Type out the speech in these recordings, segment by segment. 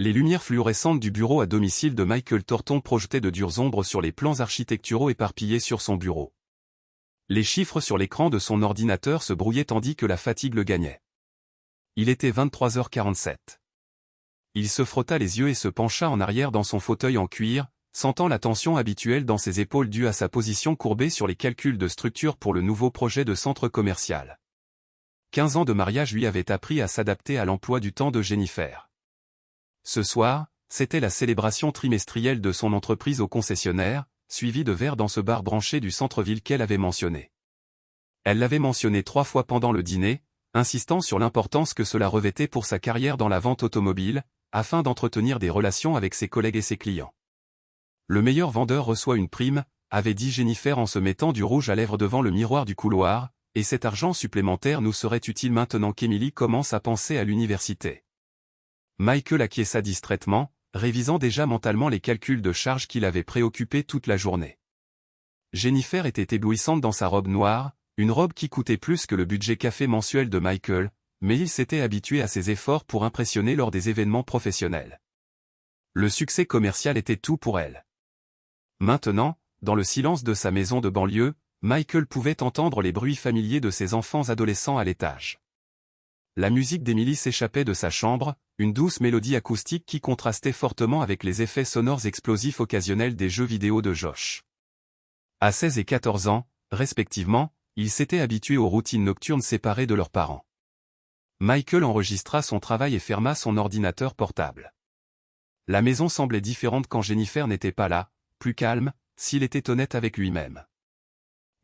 Les lumières fluorescentes du bureau à domicile de Michael Thornton projetaient de dures ombres sur les plans architecturaux éparpillés sur son bureau. Les chiffres sur l'écran de son ordinateur se brouillaient tandis que la fatigue le gagnait. Il était 23h47. Il se frotta les yeux et se pencha en arrière dans son fauteuil en cuir, sentant la tension habituelle dans ses épaules due à sa position courbée sur les calculs de structure pour le nouveau projet de centre commercial. 15 ans de mariage lui avaient appris à s'adapter à l'emploi du temps de Jennifer. Ce soir, c'était la célébration trimestrielle de son entreprise au concessionnaire, suivie de verres dans ce bar branché du centre-ville qu'elle avait mentionné. Elle l'avait mentionné 3 fois pendant le dîner, insistant sur l'importance que cela revêtait pour sa carrière dans la vente automobile, afin d'entretenir des relations avec ses collègues et ses clients. Le meilleur vendeur reçoit une prime, avait dit Jennifer en se mettant du rouge à lèvres devant le miroir du couloir, et cet argent supplémentaire nous serait utile maintenant qu'Emily commence à penser à l'université. Michael acquiesça distraitement, révisant déjà mentalement les calculs de charges qui l'avaient préoccupé toute la journée. Jennifer était éblouissante dans sa robe noire, une robe qui coûtait plus que le budget café mensuel de Michael, mais il s'était habitué à ses efforts pour impressionner lors des événements professionnels. Le succès commercial était tout pour elle. Maintenant, dans le silence de sa maison de banlieue, Michael pouvait entendre les bruits familiers de ses enfants adolescents à l'étage. La musique d'Emily s'échappait de sa chambre, une douce mélodie acoustique qui contrastait fortement avec les effets sonores explosifs occasionnels des jeux vidéo de Josh. À 16 et 14 ans, respectivement, ils s'étaient habitués aux routines nocturnes séparées de leurs parents. Michael enregistra son travail et ferma son ordinateur portable. La maison semblait différente quand Jennifer n'était pas là, plus calme, s'il était honnête avec lui-même.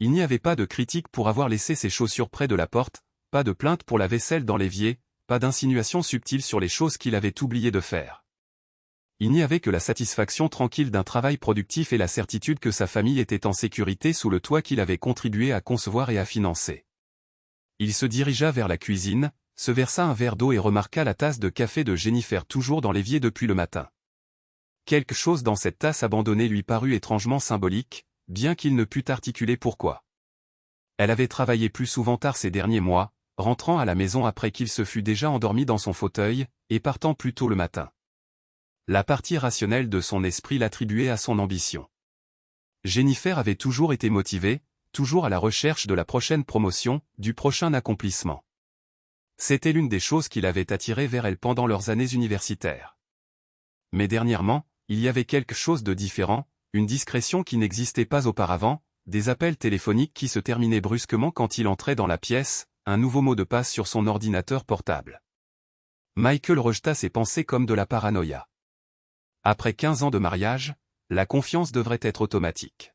Il n'y avait pas de critique pour avoir laissé ses chaussures près de la porte, pas de plainte pour la vaisselle dans l'évier, pas d'insinuation subtile sur les choses qu'il avait oublié de faire. Il n'y avait que la satisfaction tranquille d'un travail productif et la certitude que sa famille était en sécurité sous le toit qu'il avait contribué à concevoir et à financer. Il se dirigea vers la cuisine, se versa un verre d'eau et remarqua la tasse de café de Jennifer toujours dans l'évier depuis le matin. Quelque chose dans cette tasse abandonnée lui parut étrangement symbolique, bien qu'il ne pût articuler pourquoi. Elle avait travaillé plus souvent tard ces derniers mois, rentrant à la maison après qu'il se fût déjà endormi dans son fauteuil, et partant plus tôt le matin. La partie rationnelle de son esprit l'attribuait à son ambition. Jennifer avait toujours été motivée, toujours à la recherche de la prochaine promotion, du prochain accomplissement. C'était l'une des choses qui l'avait attirée vers elle pendant leurs années universitaires. Mais dernièrement, il y avait quelque chose de différent, une discrétion qui n'existait pas auparavant, des appels téléphoniques qui se terminaient brusquement quand il entrait dans la pièce, un nouveau mot de passe sur son ordinateur portable. Michael rejeta ses pensées comme de la paranoïa. Après 15 ans de mariage, la confiance devrait être automatique.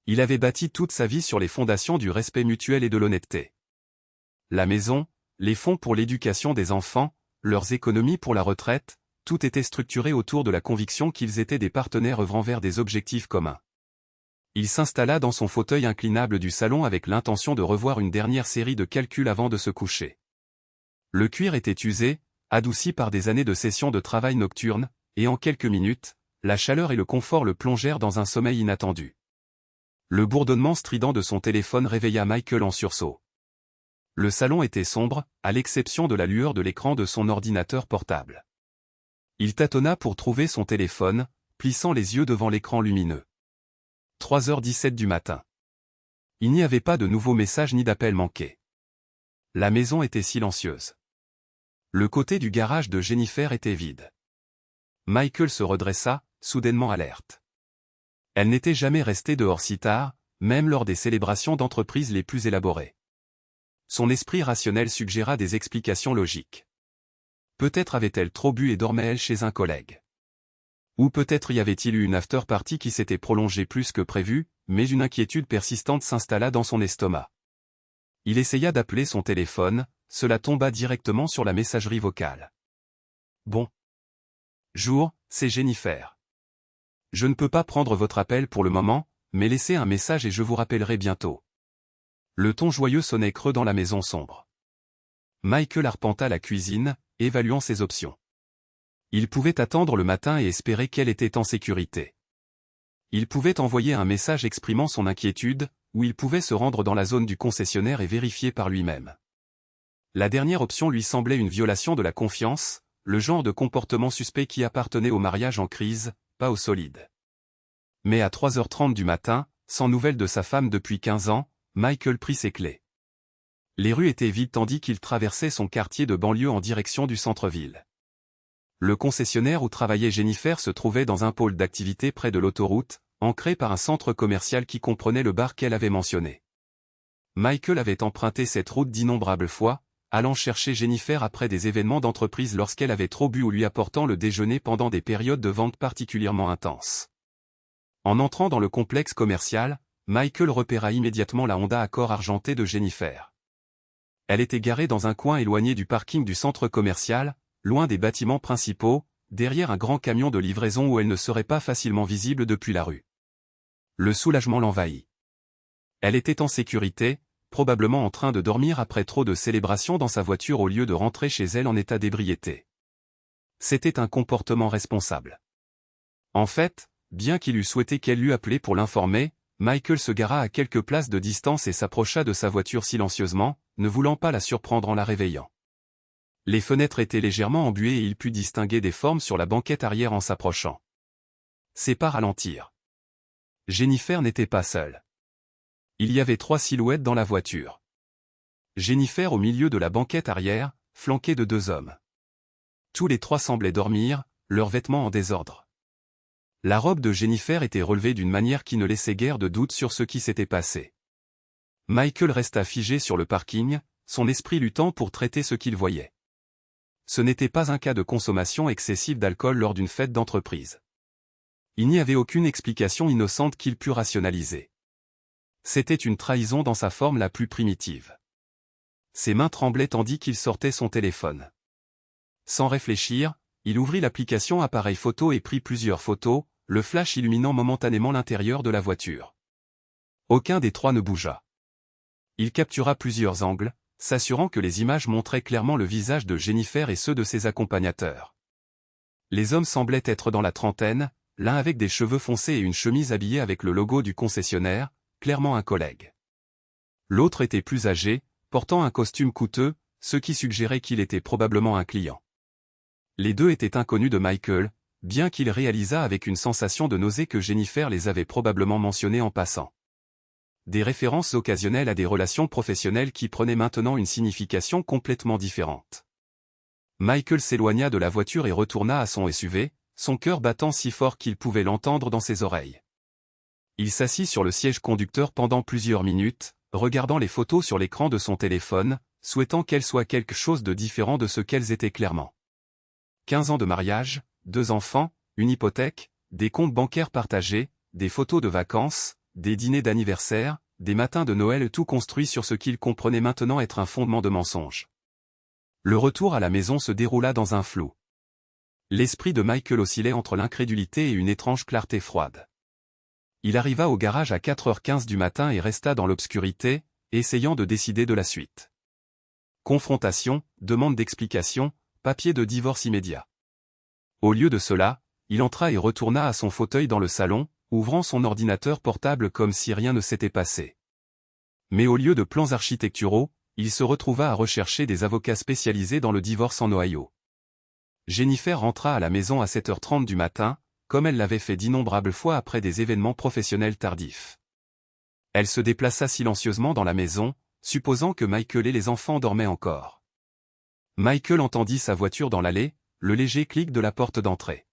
Il avait bâti toute sa vie sur les fondations du respect mutuel et de l'honnêteté. La maison, les fonds pour l'éducation des enfants, leurs économies pour la retraite, tout était structuré autour de la conviction qu'ils étaient des partenaires œuvrant vers des objectifs communs. Il s'installa dans son fauteuil inclinable du salon avec l'intention de revoir une dernière série de calculs avant de se coucher. Le cuir était usé, adouci par des années de sessions de travail nocturne, et en quelques minutes, la chaleur et le confort le plongèrent dans un sommeil inattendu. Le bourdonnement strident de son téléphone réveilla Michael en sursaut. Le salon était sombre, à l'exception de la lueur de l'écran de son ordinateur portable. Il tâtonna pour trouver son téléphone, plissant les yeux devant l'écran lumineux. 3h17 du matin. Il n'y avait pas de nouveaux messages ni d'appels manqués. La maison était silencieuse. Le côté du garage de Jennifer était vide. Michael se redressa, soudainement alerte. Elle n'était jamais restée dehors si tard, même lors des célébrations d'entreprise les plus élaborées. Son esprit rationnel suggéra des explications logiques. Peut-être avait-elle trop bu et dormait-elle chez un collègue. Ou peut-être y avait-il eu une after-party qui s'était prolongée plus que prévu, mais une inquiétude persistante s'installa dans son estomac. Il essaya d'appeler son téléphone, cela tomba directement sur la messagerie vocale. Bon. Jour, c'est Jennifer. Je ne peux pas prendre votre appel pour le moment, mais laissez un message et je vous rappellerai bientôt. Le ton joyeux sonnait creux dans la maison sombre. Michael arpenta la cuisine, évaluant ses options. Il pouvait attendre le matin et espérer qu'elle était en sécurité. Il pouvait envoyer un message exprimant son inquiétude, ou il pouvait se rendre dans la zone du concessionnaire et vérifier par lui-même. La dernière option lui semblait une violation de la confiance, le genre de comportement suspect qui appartenait au mariage en crise, pas au solide. Mais à 3h30 du matin, sans nouvelles de sa femme depuis 15 ans, Michael prit ses clés. Les rues étaient vides tandis qu'il traversait son quartier de banlieue en direction du centre-ville. Le concessionnaire où travaillait Jennifer se trouvait dans un pôle d'activité près de l'autoroute, ancré par un centre commercial qui comprenait le bar qu'elle avait mentionné. Michael avait emprunté cette route d'innombrables fois, allant chercher Jennifer après des événements d'entreprise lorsqu'elle avait trop bu ou lui apportant le déjeuner pendant des périodes de vente particulièrement intenses. En entrant dans le complexe commercial, Michael repéra immédiatement la Honda Accord argentée de Jennifer. Elle était garée dans un coin éloigné du parking du centre commercial, loin des bâtiments principaux, derrière un grand camion de livraison où elle ne serait pas facilement visible depuis la rue. Le soulagement l'envahit. Elle était en sécurité, probablement en train de dormir après trop de célébrations dans sa voiture au lieu de rentrer chez elle en état d'ébriété. C'était un comportement responsable. En fait, bien qu'il eût souhaité qu'elle l'eût appelé pour l'informer, Michael se gara à quelques places de distance et s'approcha de sa voiture silencieusement, ne voulant pas la surprendre en la réveillant. Les fenêtres étaient légèrement embuées et il put distinguer des formes sur la banquette arrière en s'approchant. Ses pas ralentirent. Jennifer n'était pas seule. Il y avait 3 silhouettes dans la voiture. Jennifer au milieu de la banquette arrière, flanquée de 2 hommes. Tous les 3 semblaient dormir, leurs vêtements en désordre. La robe de Jennifer était relevée d'une manière qui ne laissait guère de doute sur ce qui s'était passé. Michael resta figé sur le parking, son esprit luttant pour traiter ce qu'il voyait. Ce n'était pas un cas de consommation excessive d'alcool lors d'une fête d'entreprise. Il n'y avait aucune explication innocente qu'il pût rationaliser. C'était une trahison dans sa forme la plus primitive. Ses mains tremblaient tandis qu'il sortait son téléphone. Sans réfléchir, il ouvrit l'application appareil photo et prit plusieurs photos, le flash illuminant momentanément l'intérieur de la voiture. Aucun des 3 ne bougea. Il captura plusieurs angles, s'assurant que les images montraient clairement le visage de Jennifer et ceux de ses accompagnateurs. Les hommes semblaient être dans la trentaine, l'un avec des cheveux foncés et une chemise habillée avec le logo du concessionnaire, clairement un collègue. L'autre était plus âgé, portant un costume coûteux, ce qui suggérait qu'il était probablement un client. Les 2 étaient inconnus de Michael, bien qu'il réalisât avec une sensation de nausée que Jennifer les avait probablement mentionnés en passant. Des références occasionnelles à des relations professionnelles qui prenaient maintenant une signification complètement différente. Michael s'éloigna de la voiture et retourna à son SUV, son cœur battant si fort qu'il pouvait l'entendre dans ses oreilles. Il s'assit sur le siège conducteur pendant plusieurs minutes, regardant les photos sur l'écran de son téléphone, souhaitant qu'elles soient quelque chose de différent de ce qu'elles étaient clairement. 15 ans de mariage, 2 enfants, une hypothèque, des comptes bancaires partagés, des photos de vacances, des dîners d'anniversaire, des matins de Noël, tout construit sur ce qu'il comprenait maintenant être un fondement de mensonge. Le retour à la maison se déroula dans un flou. L'esprit de Michael oscillait entre l'incrédulité et une étrange clarté froide. Il arriva au garage à 4h15 du matin et resta dans l'obscurité, essayant de décider de la suite. Confrontation, demande d'explication, papier de divorce immédiat. Au lieu de cela, il entra et retourna à son fauteuil dans le salon, ouvrant son ordinateur portable comme si rien ne s'était passé. Mais au lieu de plans architecturaux, il se retrouva à rechercher des avocats spécialisés dans le divorce en Ohio. Jennifer rentra à la maison à 7h30 du matin, comme elle l'avait fait d'innombrables fois après des événements professionnels tardifs. Elle se déplaça silencieusement dans la maison, supposant que Michael et les enfants dormaient encore. Michael entendit sa voiture dans l'allée, le léger clic de la porte d'entrée.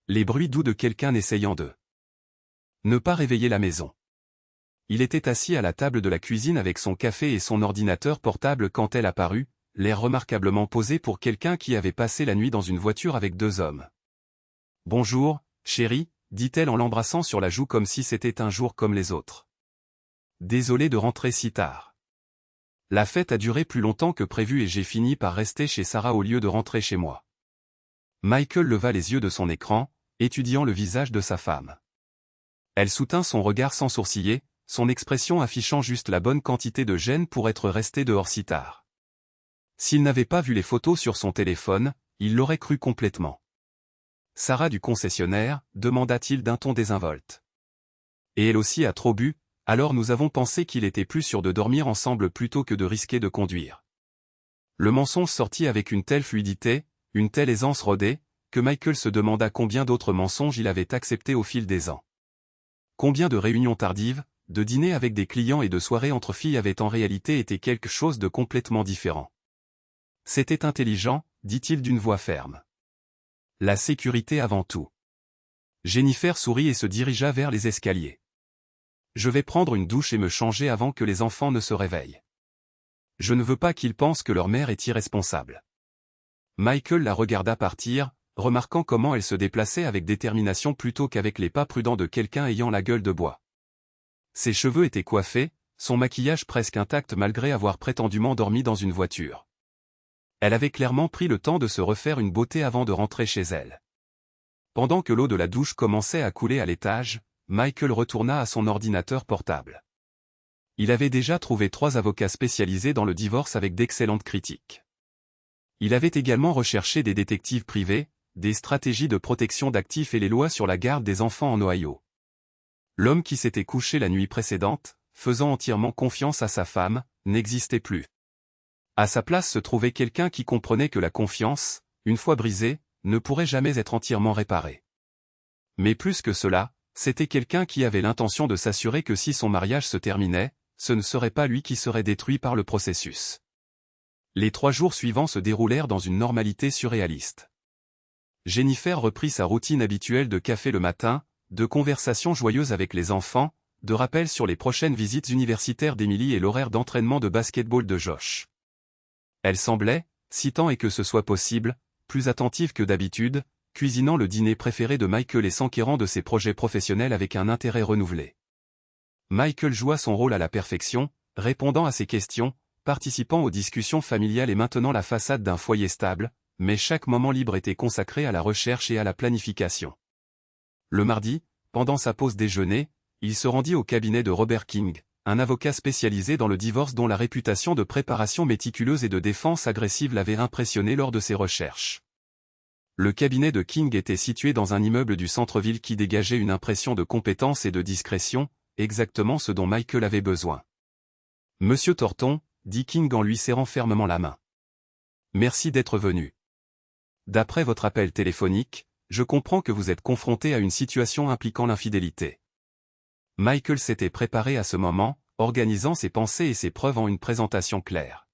Les bruits doux de quelqu'un essayant de ne pas réveiller la maison. Il était assis à la table de la cuisine avec son café et son ordinateur portable quand elle apparut, l'air remarquablement posé pour quelqu'un qui avait passé la nuit dans une voiture avec 2 hommes. « Bonjour, chérie », dit-elle en l'embrassant sur la joue comme si c'était un jour comme les autres. « Désolé de rentrer si tard. La fête a duré plus longtemps que prévu et j'ai fini par rester chez Sarah au lieu de rentrer chez moi. » Michael leva les yeux de son écran, étudiant le visage de sa femme. Elle soutint son regard sans sourciller, son expression affichant juste la bonne quantité de gêne pour être restée dehors si tard. S'il n'avait pas vu les photos sur son téléphone, il l'aurait cru complètement. « Sarah du concessionnaire » demanda-t-il d'un ton désinvolte. « Et elle aussi a trop bu, alors nous avons pensé qu'il était plus sûr de dormir ensemble plutôt que de risquer de conduire. » Le mensonge sortit avec une telle fluidité, une telle aisance rôdait, que Michael se demanda combien d'autres mensonges il avait acceptés au fil des ans. Combien de réunions tardives, de dîners avec des clients et de soirées entre filles avaient en réalité été quelque chose de complètement différent. C'était intelligent, dit-il d'une voix ferme. La sécurité avant tout. Jennifer sourit et se dirigea vers les escaliers. Je vais prendre une douche et me changer avant que les enfants ne se réveillent. Je ne veux pas qu'ils pensent que leur mère est irresponsable. Michael la regarda partir, remarquant comment elle se déplaçait avec détermination plutôt qu'avec les pas prudents de quelqu'un ayant la gueule de bois. Ses cheveux étaient coiffés, son maquillage presque intact malgré avoir prétendument dormi dans une voiture. Elle avait clairement pris le temps de se refaire une beauté avant de rentrer chez elle. Pendant que l'eau de la douche commençait à couler à l'étage, Michael retourna à son ordinateur portable. Il avait déjà trouvé 3 avocats spécialisés dans le divorce avec d'excellentes critiques. Il avait également recherché des détectives privés, des stratégies de protection d'actifs et les lois sur la garde des enfants en Ohio. L'homme qui s'était couché la nuit précédente, faisant entièrement confiance à sa femme, n'existait plus. À sa place se trouvait quelqu'un qui comprenait que la confiance, une fois brisée, ne pourrait jamais être entièrement réparée. Mais plus que cela, c'était quelqu'un qui avait l'intention de s'assurer que si son mariage se terminait, ce ne serait pas lui qui serait détruit par le processus. Les 3 jours suivants se déroulèrent dans une normalité surréaliste. Jennifer reprit sa routine habituelle de café le matin, de conversations joyeuses avec les enfants, de rappels sur les prochaines visites universitaires d'Emily et l'horaire d'entraînement de basketball de Josh. Elle semblait, si tant est que ce soit possible, plus attentive que d'habitude, cuisinant le dîner préféré de Michael et s'enquérant de ses projets professionnels avec un intérêt renouvelé. Michael joua son rôle à la perfection, répondant à ses questions, participant aux discussions familiales et maintenant la façade d'un foyer stable, mais chaque moment libre était consacré à la recherche et à la planification. Le mardi, pendant sa pause déjeuner, il se rendit au cabinet de Robert King, un avocat spécialisé dans le divorce dont la réputation de préparation méticuleuse et de défense agressive l'avait impressionné lors de ses recherches. Le cabinet de King était situé dans un immeuble du centre-ville qui dégageait une impression de compétence et de discrétion, exactement ce dont Michael avait besoin. « Monsieur Thornton », dit King en lui serrant fermement la main. « Merci d'être venu. D'après votre appel téléphonique, je comprends que vous êtes confronté à une situation impliquant l'infidélité. » Michael s'était préparé à ce moment, organisant ses pensées et ses preuves en une présentation claire.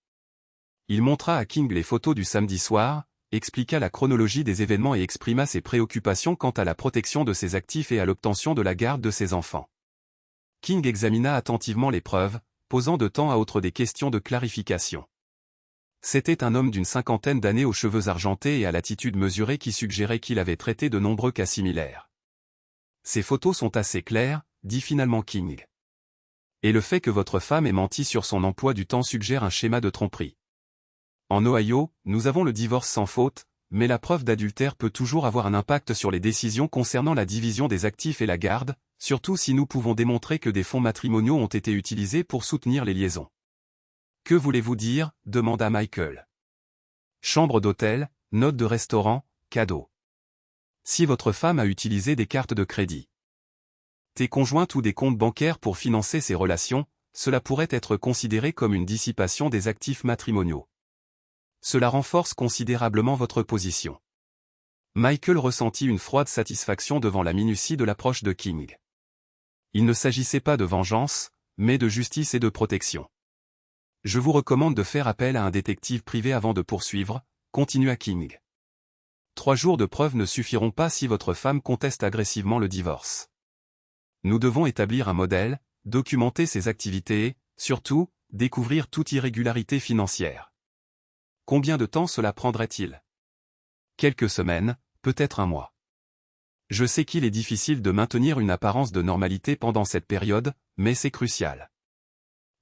Il montra à King les photos du samedi soir, expliqua la chronologie des événements et exprima ses préoccupations quant à la protection de ses actifs et à l'obtention de la garde de ses enfants. King examina attentivement les preuves, posant de temps à autre des questions de clarification. C'était un homme d'une 50aine d'années aux cheveux argentés et à l'attitude mesurée qui suggérait qu'il avait traité de nombreux cas similaires. « Ces photos sont assez claires », dit finalement King. « Et le fait que votre femme ait menti sur son emploi du temps suggère un schéma de tromperie. En Ohio, nous avons le divorce sans faute, mais la preuve d'adultère peut toujours avoir un impact sur les décisions concernant la division des actifs et la garde, surtout si nous pouvons démontrer que des fonds matrimoniaux ont été utilisés pour soutenir les liaisons. » « Que voulez-vous dire » demanda Michael. « Chambre d'hôtel, note de restaurant, cadeau. Si votre femme a utilisé des cartes de crédit, tes conjointes ou des comptes bancaires pour financer ses relations, cela pourrait être considéré comme une dissipation des actifs matrimoniaux. Cela renforce considérablement votre position. » Michael ressentit une froide satisfaction devant la minutie de l'approche de King. Il ne s'agissait pas de vengeance, mais de justice et de protection. « Je vous recommande de faire appel à un détective privé avant de poursuivre », continua King. 3 jours de preuves ne suffiront pas si votre femme conteste agressivement le divorce. Nous devons établir un modèle, documenter ses activités et, surtout, découvrir toute irrégularité financière. Combien de temps cela prendrait-il ? Quelques semaines, peut-être un mois. Je sais qu'il est difficile de maintenir une apparence de normalité pendant cette période, mais c'est crucial.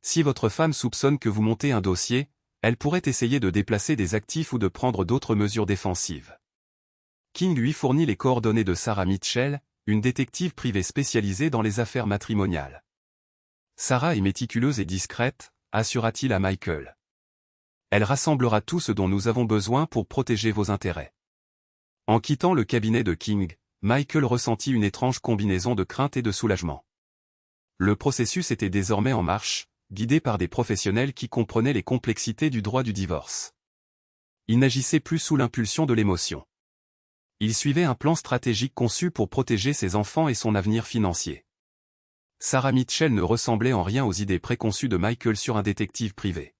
Si votre femme soupçonne que vous montez un dossier, elle pourrait essayer de déplacer des actifs ou de prendre d'autres mesures défensives. King lui fournit les coordonnées de Sarah Mitchell, une détective privée spécialisée dans les affaires matrimoniales. Sarah est méticuleuse et discrète, assura-t-il à Michael. Elle rassemblera tout ce dont nous avons besoin pour protéger vos intérêts. En quittant le cabinet de King, Michael ressentit une étrange combinaison de crainte et de soulagement. Le processus était désormais en marche, guidé par des professionnels qui comprenaient les complexités du droit du divorce. Il n'agissait plus sous l'impulsion de l'émotion. Il suivait un plan stratégique conçu pour protéger ses enfants et son avenir financier. Sarah Mitchell ne ressemblait en rien aux idées préconçues de Michael sur un détective privé.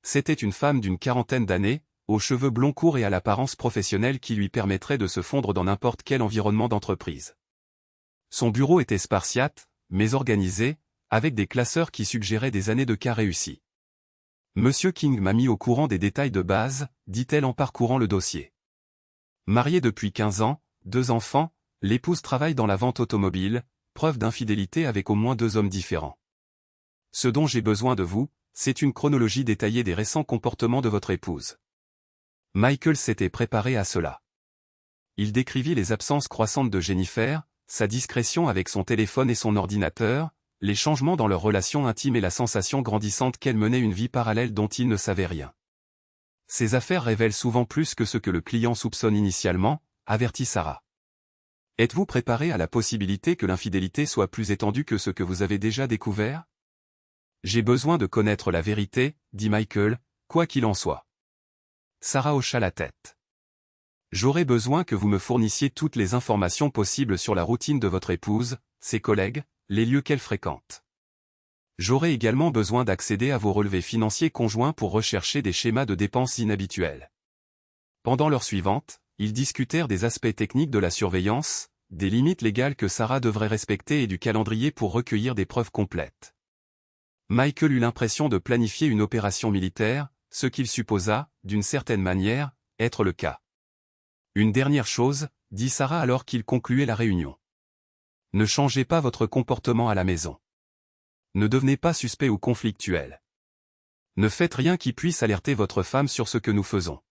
C'était une femme d'une quarantaine d'années, aux cheveux blonds courts et à l'apparence professionnelle qui lui permettrait de se fondre dans n'importe quel environnement d'entreprise. Son bureau était spartiate, mais organisé, avec des classeurs qui suggéraient des années de cas réussis. Monsieur King m'a mis au courant des détails de base, dit-elle en parcourant le dossier. Mariée depuis 15 ans, 2 enfants, l'épouse travaille dans la vente automobile, preuve d'infidélité avec au moins 2 hommes différents. Ce dont j'ai besoin de vous, c'est une chronologie détaillée des récents comportements de votre épouse. Michael s'était préparé à cela. Il décrivit les absences croissantes de Jennifer, sa discrétion avec son téléphone et son ordinateur, les changements dans leur relation intime et la sensation grandissante qu'elle menait une vie parallèle dont il ne savait rien. Ces affaires révèlent souvent plus que ce que le client soupçonne initialement, avertit Sarah. Êtes-vous préparé à la possibilité que l'infidélité soit plus étendue que ce que vous avez déjà découvert? J'ai besoin de connaître la vérité, dit Michael, quoi qu'il en soit. Sarah hocha la tête. J'aurais besoin que vous me fournissiez toutes les informations possibles sur la routine de votre épouse, ses collègues, les lieux qu'elle fréquente. J'aurai également besoin d'accéder à vos relevés financiers conjoints pour rechercher des schémas de dépenses inhabituels. Pendant l'heure suivante, ils discutèrent des aspects techniques de la surveillance, des limites légales que Sarah devrait respecter et du calendrier pour recueillir des preuves complètes. Michael eut l'impression de planifier une opération militaire, ce qu'il supposa, d'une certaine manière, être le cas. Une dernière chose, dit Sarah alors qu'il concluait la réunion. Ne changez pas votre comportement à la maison. Ne devenez pas suspect ou conflictuel. Ne faites rien qui puisse alerter votre femme sur ce que nous faisons.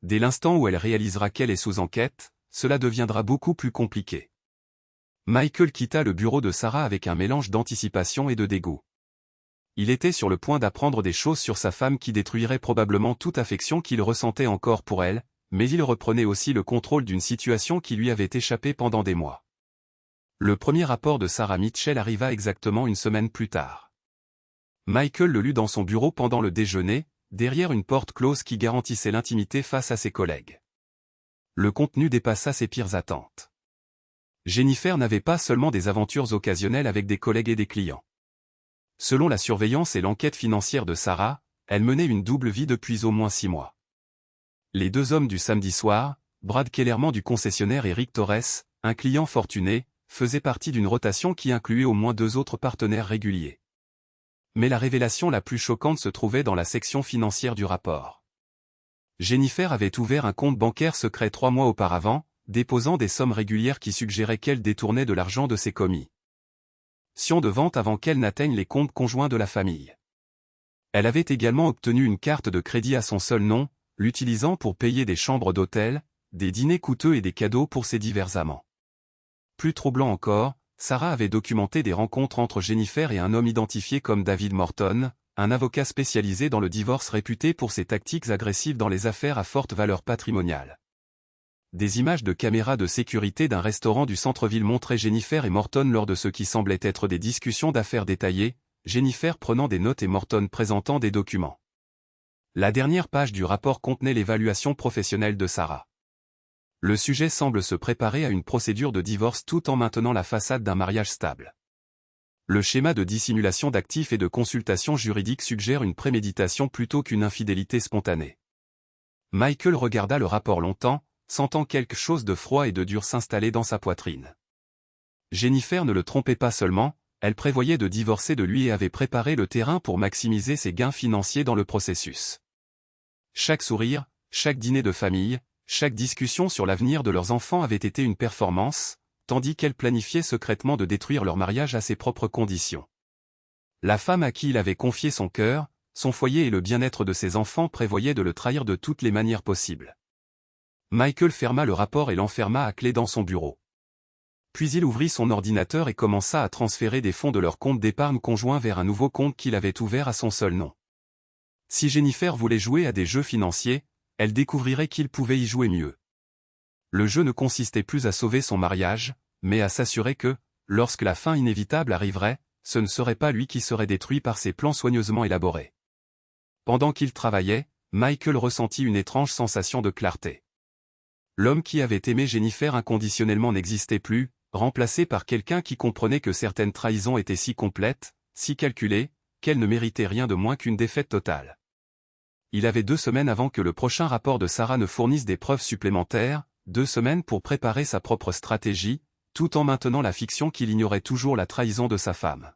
Dès l'instant où elle réalisera qu'elle est sous enquête, cela deviendra beaucoup plus compliqué. Michael quitta le bureau de Sarah avec un mélange d'anticipation et de dégoût. Il était sur le point d'apprendre des choses sur sa femme qui détruiraient probablement toute affection qu'il ressentait encore pour elle, mais il reprenait aussi le contrôle d'une situation qui lui avait échappé pendant des mois. Le premier rapport de Sarah Mitchell arriva exactement une semaine plus tard. Michael le lut dans son bureau pendant le déjeuner, derrière une porte close qui garantissait l'intimité face à ses collègues. Le contenu dépassa ses pires attentes. Jennifer n'avait pas seulement des aventures occasionnelles avec des collègues et des clients. Selon la surveillance et l'enquête financière de Sarah, elle menait une double vie depuis au moins 6 mois. Les 2 hommes du samedi soir, Brad Kellerman du concessionnaire et Rick Torres, un client fortuné, faisaient partie d'une rotation qui incluait au moins 2 autres partenaires réguliers. Mais la révélation la plus choquante se trouvait dans la section financière du rapport. Jennifer avait ouvert un compte bancaire secret 3 mois auparavant, déposant des sommes régulières qui suggéraient qu'elle détournait de l'argent de ses commis. De vente avant qu'elle n'atteigne les comptes conjoints de la famille. Elle avait également obtenu une carte de crédit à son seul nom, l'utilisant pour payer des chambres d'hôtel, des dîners coûteux et des cadeaux pour ses divers amants. Plus troublant encore, Sarah avait documenté des rencontres entre Jennifer et un homme identifié comme David Morton, un avocat spécialisé dans le divorce réputé pour ses tactiques agressives dans les affaires à forte valeur patrimoniale. Des images de caméras de sécurité d'un restaurant du centre-ville montraient Jennifer et Morton lors de ce qui semblait être des discussions d'affaires détaillées, Jennifer prenant des notes et Morton présentant des documents. La dernière page du rapport contenait l'évaluation professionnelle de Sarah. Le sujet semble se préparer à une procédure de divorce tout en maintenant la façade d'un mariage stable. Le schéma de dissimulation d'actifs et de consultation juridique suggère une préméditation plutôt qu'une infidélité spontanée. Michael regarda le rapport longtemps, sentant quelque chose de froid et de dur s'installer dans sa poitrine. Jennifer ne le trompait pas seulement, elle prévoyait de divorcer de lui et avait préparé le terrain pour maximiser ses gains financiers dans le processus. Chaque sourire, chaque dîner de famille, chaque discussion sur l'avenir de leurs enfants avait été une performance, tandis qu'elle planifiait secrètement de détruire leur mariage à ses propres conditions. La femme à qui il avait confié son cœur, son foyer et le bien-être de ses enfants prévoyait de le trahir de toutes les manières possibles. Michael ferma le rapport et l'enferma à clé dans son bureau. Puis il ouvrit son ordinateur et commença à transférer des fonds de leur compte d'épargne conjoint vers un nouveau compte qu'il avait ouvert à son seul nom. Si Jennifer voulait jouer à des jeux financiers, elle découvrirait qu'il pouvait y jouer mieux. Le jeu ne consistait plus à sauver son mariage, mais à s'assurer que, lorsque la fin inévitable arriverait, ce ne serait pas lui qui serait détruit par ses plans soigneusement élaborés. Pendant qu'il travaillait, Michael ressentit une étrange sensation de clarté. L'homme qui avait aimé Jennifer inconditionnellement n'existait plus, remplacé par quelqu'un qui comprenait que certaines trahisons étaient si complètes, si calculées, qu'elles ne méritaient rien de moins qu'une défaite totale. Il avait 2 semaines avant que le prochain rapport de Sarah ne fournisse des preuves supplémentaires, 2 semaines pour préparer sa propre stratégie, tout en maintenant la fiction qu'il ignorait toujours la trahison de sa femme.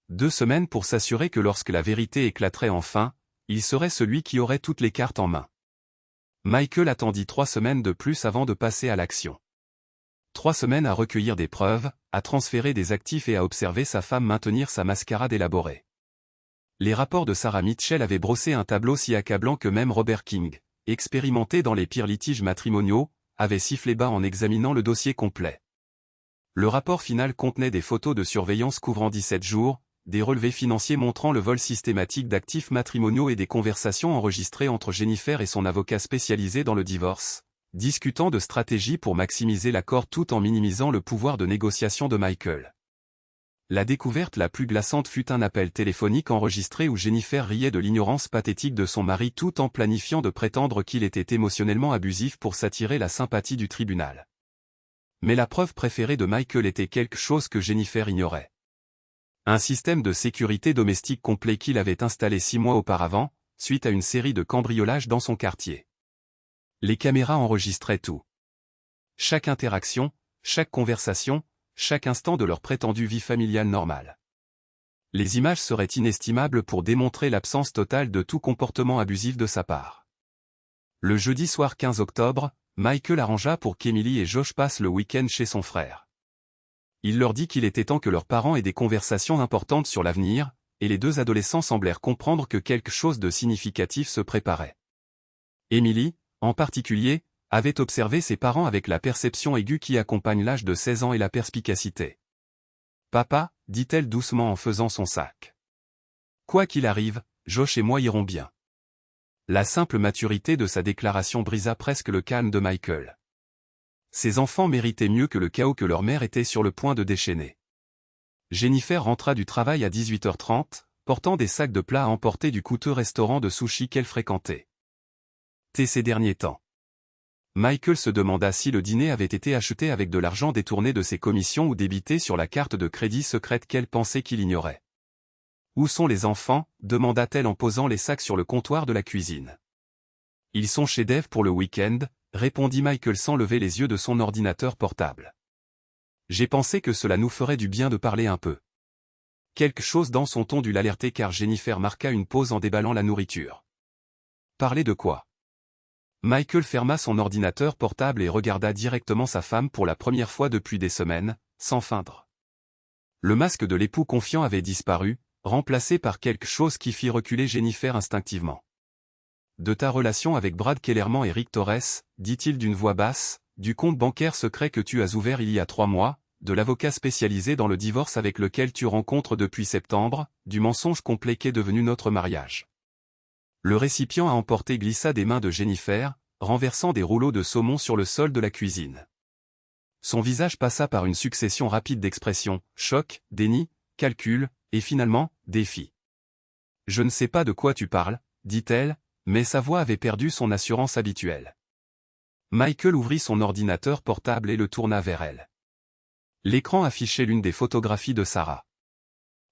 2 semaines pour s'assurer que lorsque la vérité éclaterait enfin, il serait celui qui aurait toutes les cartes en main. Michael attendit 3 semaines de plus avant de passer à l'action. 3 semaines à recueillir des preuves, à transférer des actifs et à observer sa femme maintenir sa mascarade élaborée. Les rapports de Sarah Mitchell avaient brossé un tableau si accablant que même Robert King, expérimenté dans les pires litiges matrimoniaux, avait sifflé bas en examinant le dossier complet. Le rapport final contenait des photos de surveillance couvrant 17 jours, des relevés financiers montrant le vol systématique d'actifs matrimoniaux et des conversations enregistrées entre Jennifer et son avocat spécialisé dans le divorce, discutant de stratégies pour maximiser l'accord tout en minimisant le pouvoir de négociation de Michael. La découverte la plus glaçante fut un appel téléphonique enregistré où Jennifer riait de l'ignorance pathétique de son mari tout en planifiant de prétendre qu'il était émotionnellement abusif pour s'attirer la sympathie du tribunal. Mais la preuve préférée de Michael était quelque chose que Jennifer ignorait. Un système de sécurité domestique complet qu'il avait installé 6 mois auparavant, suite à une série de cambriolages dans son quartier. Les caméras enregistraient tout. Chaque interaction, chaque conversation, chaque instant de leur prétendue vie familiale normale. Les images seraient inestimables pour démontrer l'absence totale de tout comportement abusif de sa part. Le jeudi soir 15 octobre, Michael arrangea pour qu'Emily et Josh passent le week-end chez son frère. Il leur dit qu'il était temps que leurs parents aient des conversations importantes sur l'avenir, et les 2 adolescents semblèrent comprendre que quelque chose de significatif se préparait. Emily, en particulier, avait observé ses parents avec la perception aiguë qui accompagne l'âge de 16 ans et la perspicacité. « Papa », dit-elle doucement en faisant son sac. « Quoi qu'il arrive, Josh et moi irons bien. » La simple maturité de sa déclaration brisa presque le calme de Michael. Ses enfants méritaient mieux que le chaos que leur mère était sur le point de déchaîner. Jennifer rentra du travail à 18h30, portant des sacs de plats à emporter du coûteux restaurant de sushi qu'elle fréquentait. Ces derniers temps. Michael se demanda si le dîner avait été acheté avec de l'argent détourné de ses commissions ou débité sur la carte de crédit secrète qu'elle pensait qu'il ignorait. « Où sont les enfants » demanda-t-elle en posant les sacs sur le comptoir de la cuisine. « Ils sont chez Dave pour le week-end » répondit Michael sans lever les yeux de son ordinateur portable. « J'ai pensé que cela nous ferait du bien de parler un peu. » Quelque chose dans son ton dut l'alerter car Jennifer marqua une pause en déballant la nourriture. « Parler de quoi ?» Michael ferma son ordinateur portable et regarda directement sa femme pour la première fois depuis des semaines, sans feindre. Le masque de l'époux confiant avait disparu, remplacé par quelque chose qui fit reculer Jennifer instinctivement. « De ta relation avec Brad Kellerman et Rick Torres, dit-il d'une voix basse, du compte bancaire secret que tu as ouvert il y a 3 mois, de l'avocat spécialisé dans le divorce avec lequel tu rencontres depuis septembre, du mensonge complet qu'est devenu notre mariage. » Le récipient à emporter glissa des mains de Jennifer, renversant des rouleaux de saumon sur le sol de la cuisine. Son visage passa par une succession rapide d'expressions, choc, déni, calcul, et finalement, défi. « Je ne sais pas de quoi tu parles, » dit-elle, mais sa voix avait perdu son assurance habituelle. Michael ouvrit son ordinateur portable et le tourna vers elle. L'écran affichait l'une des photographies de Sarah.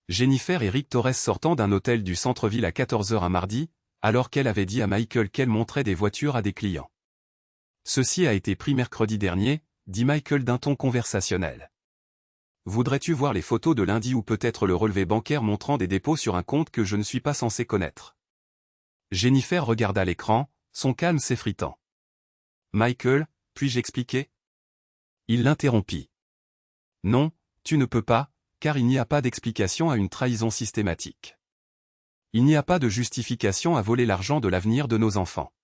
Jennifer et Rick Torres sortant d'un hôtel du centre-ville à 14h un mardi, alors qu'elle avait dit à Michael qu'elle montrait des voitures à des clients. « Ceci a été pris mercredi dernier », dit Michael d'un ton conversationnel. « Voudrais-tu voir les photos de lundi ou peut-être le relevé bancaire montrant des dépôts sur un compte que je ne suis pas censé connaître ?» Jennifer regarda l'écran, son calme s'effritant. « Michael, puis-je expliquer ?» Il l'interrompit. « Non, tu ne peux pas, car il n'y a pas d'explication à une trahison systématique. Il n'y a pas de justification à voler l'argent de l'avenir de nos enfants.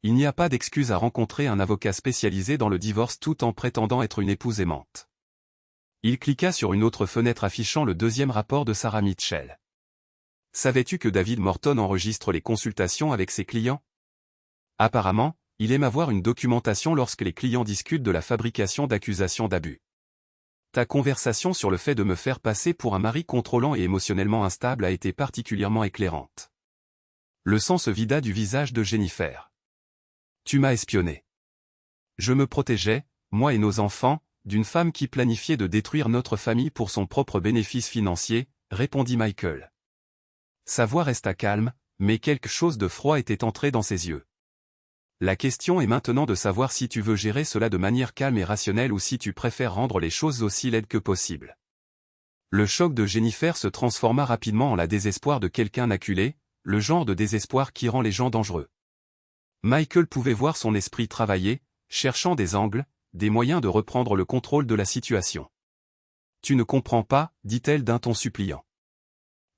Il n'y a pas d'excuse à rencontrer un avocat spécialisé dans le divorce tout en prétendant être une épouse aimante. » Il cliqua sur une autre fenêtre affichant le 2e rapport de Sarah Mitchell. « Savais-tu que David Morton enregistre les consultations avec ses clients? Apparemment, il aime avoir une documentation lorsque les clients discutent de la fabrication d'accusations d'abus. Ta conversation sur le fait de me faire passer pour un mari contrôlant et émotionnellement instable a été particulièrement éclairante. Le sang se vida du visage de Jennifer. Tu m'as espionné. Je me protégeais, moi et nos enfants, d'une femme qui planifiait de détruire notre famille pour son propre bénéfice financier, répondit Michael. Sa voix resta calme, mais quelque chose de froid était entré dans ses yeux. La question est maintenant de savoir si tu veux gérer cela de manière calme et rationnelle ou si tu préfères rendre les choses aussi laides que possible. Le choc de Jennifer se transforma rapidement en la désespoir de quelqu'un acculé, le genre de désespoir qui rend les gens dangereux. Michael pouvait voir son esprit travailler, cherchant des angles, des moyens de reprendre le contrôle de la situation. Tu ne comprends pas, dit-elle d'un ton suppliant.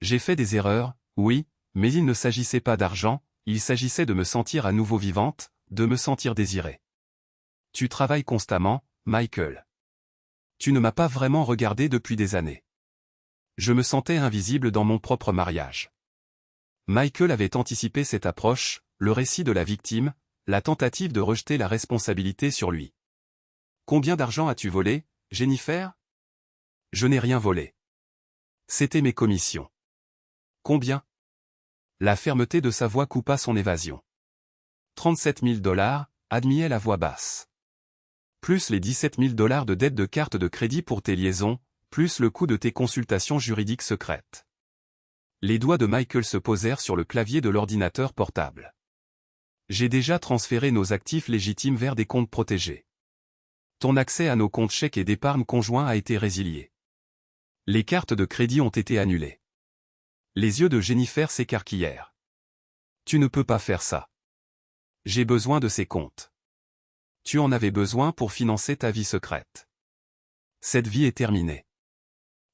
J'ai fait des erreurs, oui, mais il ne s'agissait pas d'argent, il s'agissait de me sentir à nouveau vivante, de me sentir désirée. Tu travailles constamment, Michael. Tu ne m'as pas vraiment regardé depuis des années. Je me sentais invisible dans mon propre mariage. Michael avait anticipé cette approche, le récit de la victime, la tentative de rejeter la responsabilité sur lui. Combien d'argent as-tu volé, Jennifer? Je n'ai rien volé. C'était mes commissions. Combien? La fermeté de sa voix coupa son évasion. 37 000 $, admit-elle à voix basse. Plus les 17 000 $ de dette de carte de crédit pour tes liaisons, plus le coût de tes consultations juridiques secrètes. Les doigts de Michael se posèrent sur le clavier de l'ordinateur portable. J'ai déjà transféré nos actifs légitimes vers des comptes protégés. Ton accès à nos comptes chèques et d'épargne conjoints a été résilié. Les cartes de crédit ont été annulées. Les yeux de Jennifer s'écarquillèrent. Tu ne peux pas faire ça. J'ai besoin de ces comptes. Tu en avais besoin pour financer ta vie secrète. Cette vie est terminée.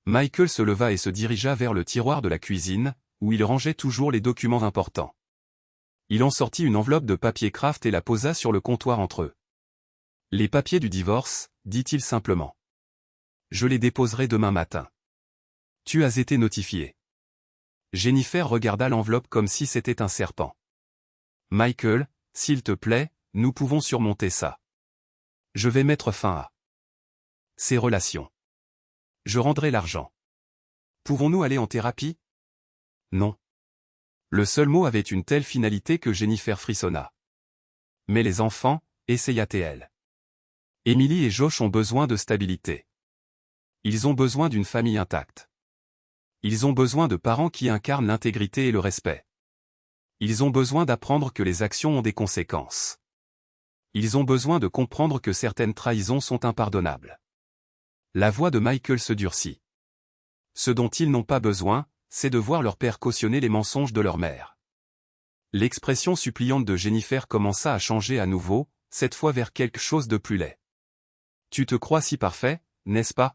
Michael se leva et se dirigea vers le tiroir de la cuisine, où il rangeait toujours les documents importants. Il en sortit une enveloppe de papier craft et la posa sur le comptoir entre eux. Les papiers du divorce, dit-il simplement. Je les déposerai demain matin. Tu as été notifié. Jennifer regarda l'enveloppe comme si c'était un serpent. Michael, s'il te plaît, nous pouvons surmonter ça. Je vais mettre fin à ces relations. Je rendrai l'argent. Pouvons-nous aller en thérapie? Non. Le seul mot avait une telle finalité que Jennifer frissonna. Mais les enfants, essaya-t-elle. Emily et Josh ont besoin de stabilité. Ils ont besoin d'une famille intacte. Ils ont besoin de parents qui incarnent l'intégrité et le respect. Ils ont besoin d'apprendre que les actions ont des conséquences. Ils ont besoin de comprendre que certaines trahisons sont impardonnables. La voix de Michael se durcit. Ce dont ils n'ont pas besoin, c'est de voir leur père cautionner les mensonges de leur mère. L'expression suppliante de Jennifer commença à changer à nouveau, cette fois vers quelque chose de plus laid. Tu te crois si parfait, n'est-ce pas?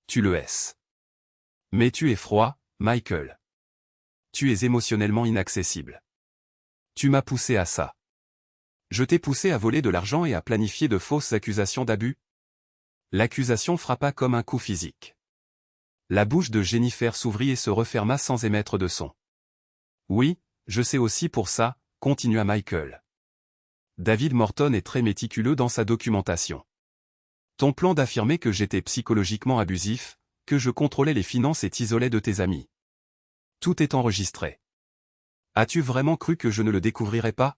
Tu le es. Mais tu es froid, Michael. Tu es émotionnellement inaccessible. Tu m'as poussé à ça. Je t'ai poussé à voler de l'argent et à planifier de fausses accusations d'abus? L'accusation frappa comme un coup physique. La bouche de Jennifer s'ouvrit et se referma sans émettre de son. Oui, je sais aussi pour ça, continua Michael. David Morton est très méticuleux dans sa documentation. Ton plan d'affirmer que j'étais psychologiquement abusif, que je contrôlais les finances et t'isolais de tes amis. Tout est enregistré. As-tu vraiment cru que je ne le découvrirais pas?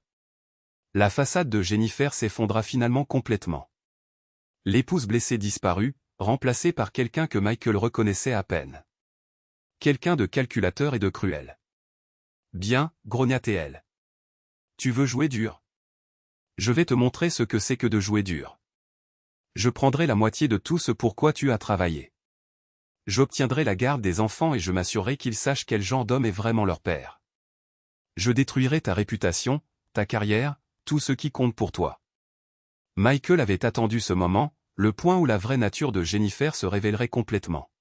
La façade de Jennifer s'effondra finalement complètement. L'épouse blessée disparut, remplacée par quelqu'un que Michael reconnaissait à peine. Quelqu'un de calculateur et de cruel. Bien, grogna-t-elle. Tu veux jouer dur? Je vais te montrer ce que c'est que de jouer dur. Je prendrai la moitié de tout ce pour quoi tu as travaillé. J'obtiendrai la garde des enfants et je m'assurerai qu'ils sachent quel genre d'homme est vraiment leur père. Je détruirai ta réputation, ta carrière, tout ce qui compte pour toi. Michael avait attendu ce moment, le point où la vraie nature de Jennifer se révélerait complètement.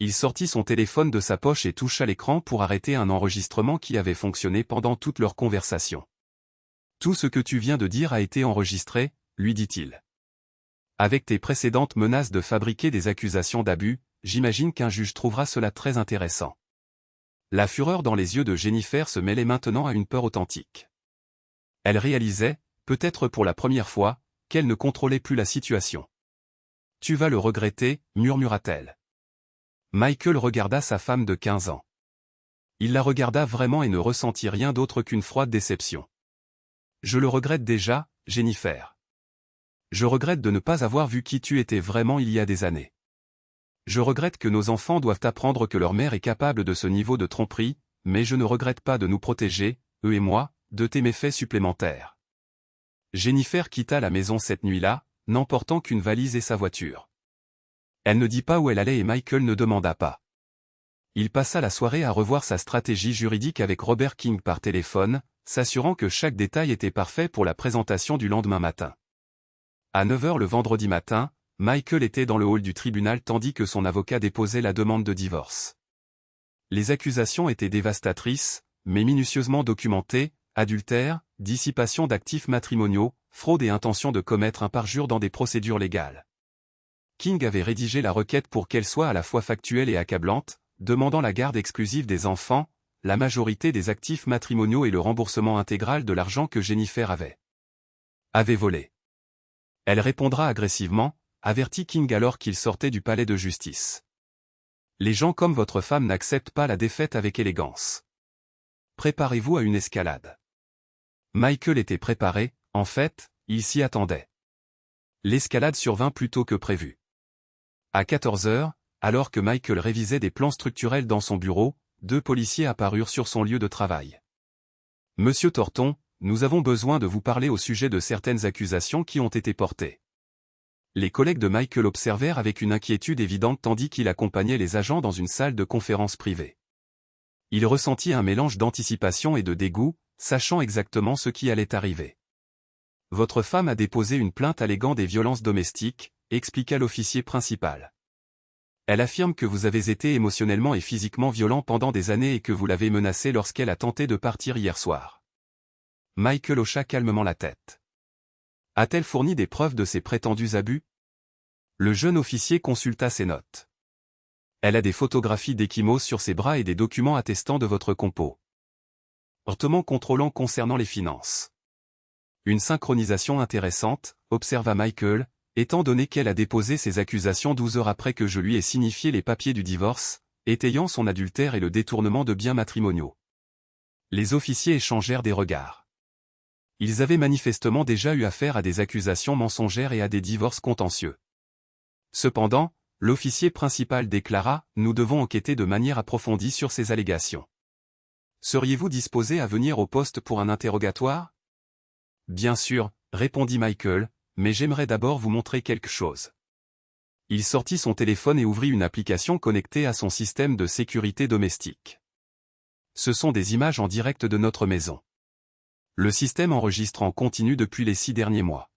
Il sortit son téléphone de sa poche et toucha l'écran pour arrêter un enregistrement qui avait fonctionné pendant toute leur conversation. Tout ce que tu viens de dire a été enregistré, lui dit-il. Avec tes précédentes menaces de fabriquer des accusations d'abus, j'imagine qu'un juge trouvera cela très intéressant. La fureur dans les yeux de Jennifer se mêlait maintenant à une peur authentique. Elle réalisait, peut-être pour la première fois, qu'elle ne contrôlait plus la situation. Tu vas le regretter, murmura-t-elle. Michael regarda sa femme de 15 ans. Il la regarda vraiment et ne ressentit rien d'autre qu'une froide déception. Je le regrette déjà, Jennifer. Je regrette de ne pas avoir vu qui tu étais vraiment il y a des années. Je regrette que nos enfants doivent apprendre que leur mère est capable de ce niveau de tromperie, mais je ne regrette pas de nous protéger, eux et moi, de tes méfaits supplémentaires. Jennifer quitta la maison cette nuit-là, n'emportant qu'une valise et sa voiture. Elle ne dit pas où elle allait et Michael ne demanda pas. Il passa la soirée à revoir sa stratégie juridique avec Robert King par téléphone, s'assurant que chaque détail était parfait pour la présentation du lendemain matin. À 9 h le vendredi matin, Michael était dans le hall du tribunal tandis que son avocat déposait la demande de divorce. Les accusations étaient dévastatrices, mais minutieusement documentées: adultère, dissipation d'actifs matrimoniaux, fraude et intention de commettre un parjure dans des procédures légales. King avait rédigé la requête pour qu'elle soit à la fois factuelle et accablante, demandant la garde exclusive des enfants, la majorité des actifs matrimoniaux et le remboursement intégral de l'argent que Jennifer avait volé. Elle répondra agressivement, avertit King alors qu'il sortait du palais de justice. Les gens comme votre femme n'acceptent pas la défaite avec élégance. Préparez-vous à une escalade. Michael était préparé, en fait, il s'y attendait. L'escalade survint plus tôt que prévu. À 14 h, alors que Michael révisait des plans structurels dans son bureau, 2 policiers apparurent sur son lieu de travail. Monsieur Thornton, nous avons besoin de vous parler au sujet de certaines accusations qui ont été portées. Les collègues de Michael observèrent avec une inquiétude évidente tandis qu'il accompagnait les agents dans une salle de conférence privée. Il ressentit un mélange d'anticipation et de dégoût, sachant exactement ce qui allait arriver. Votre femme a déposé une plainte alléguant des violences domestiques, expliqua l'officier principal. Elle affirme que vous avez été émotionnellement et physiquement violent pendant des années et que vous l'avez menacée lorsqu'elle a tenté de partir hier soir. Michael hocha calmement la tête. A-t-elle fourni des preuves de ses prétendus abus? Le jeune officier consulta ses notes. Elle a des photographies d'Ekimos sur ses bras et des documents attestant de votre comportement contrôlant concernant les finances. Une synchronisation intéressante, observa Michael, étant donné qu'elle a déposé ses accusations 12 heures après que je lui ai signifié les papiers du divorce, étayant son adultère et le détournement de biens matrimoniaux. Les officiers échangèrent des regards. Ils avaient manifestement déjà eu affaire à des accusations mensongères et à des divorces contentieux. Cependant, l'officier principal déclara: « Nous devons enquêter de manière approfondie sur ces allégations. Seriez-vous disposé à venir au poste pour un interrogatoire ?» Bien sûr, répondit Michael, mais j'aimerais d'abord vous montrer quelque chose. Il sortit son téléphone et ouvrit une application connectée à son système de sécurité domestique. Ce sont des images en direct de notre maison. Le système enregistre en continu depuis les 6 derniers mois.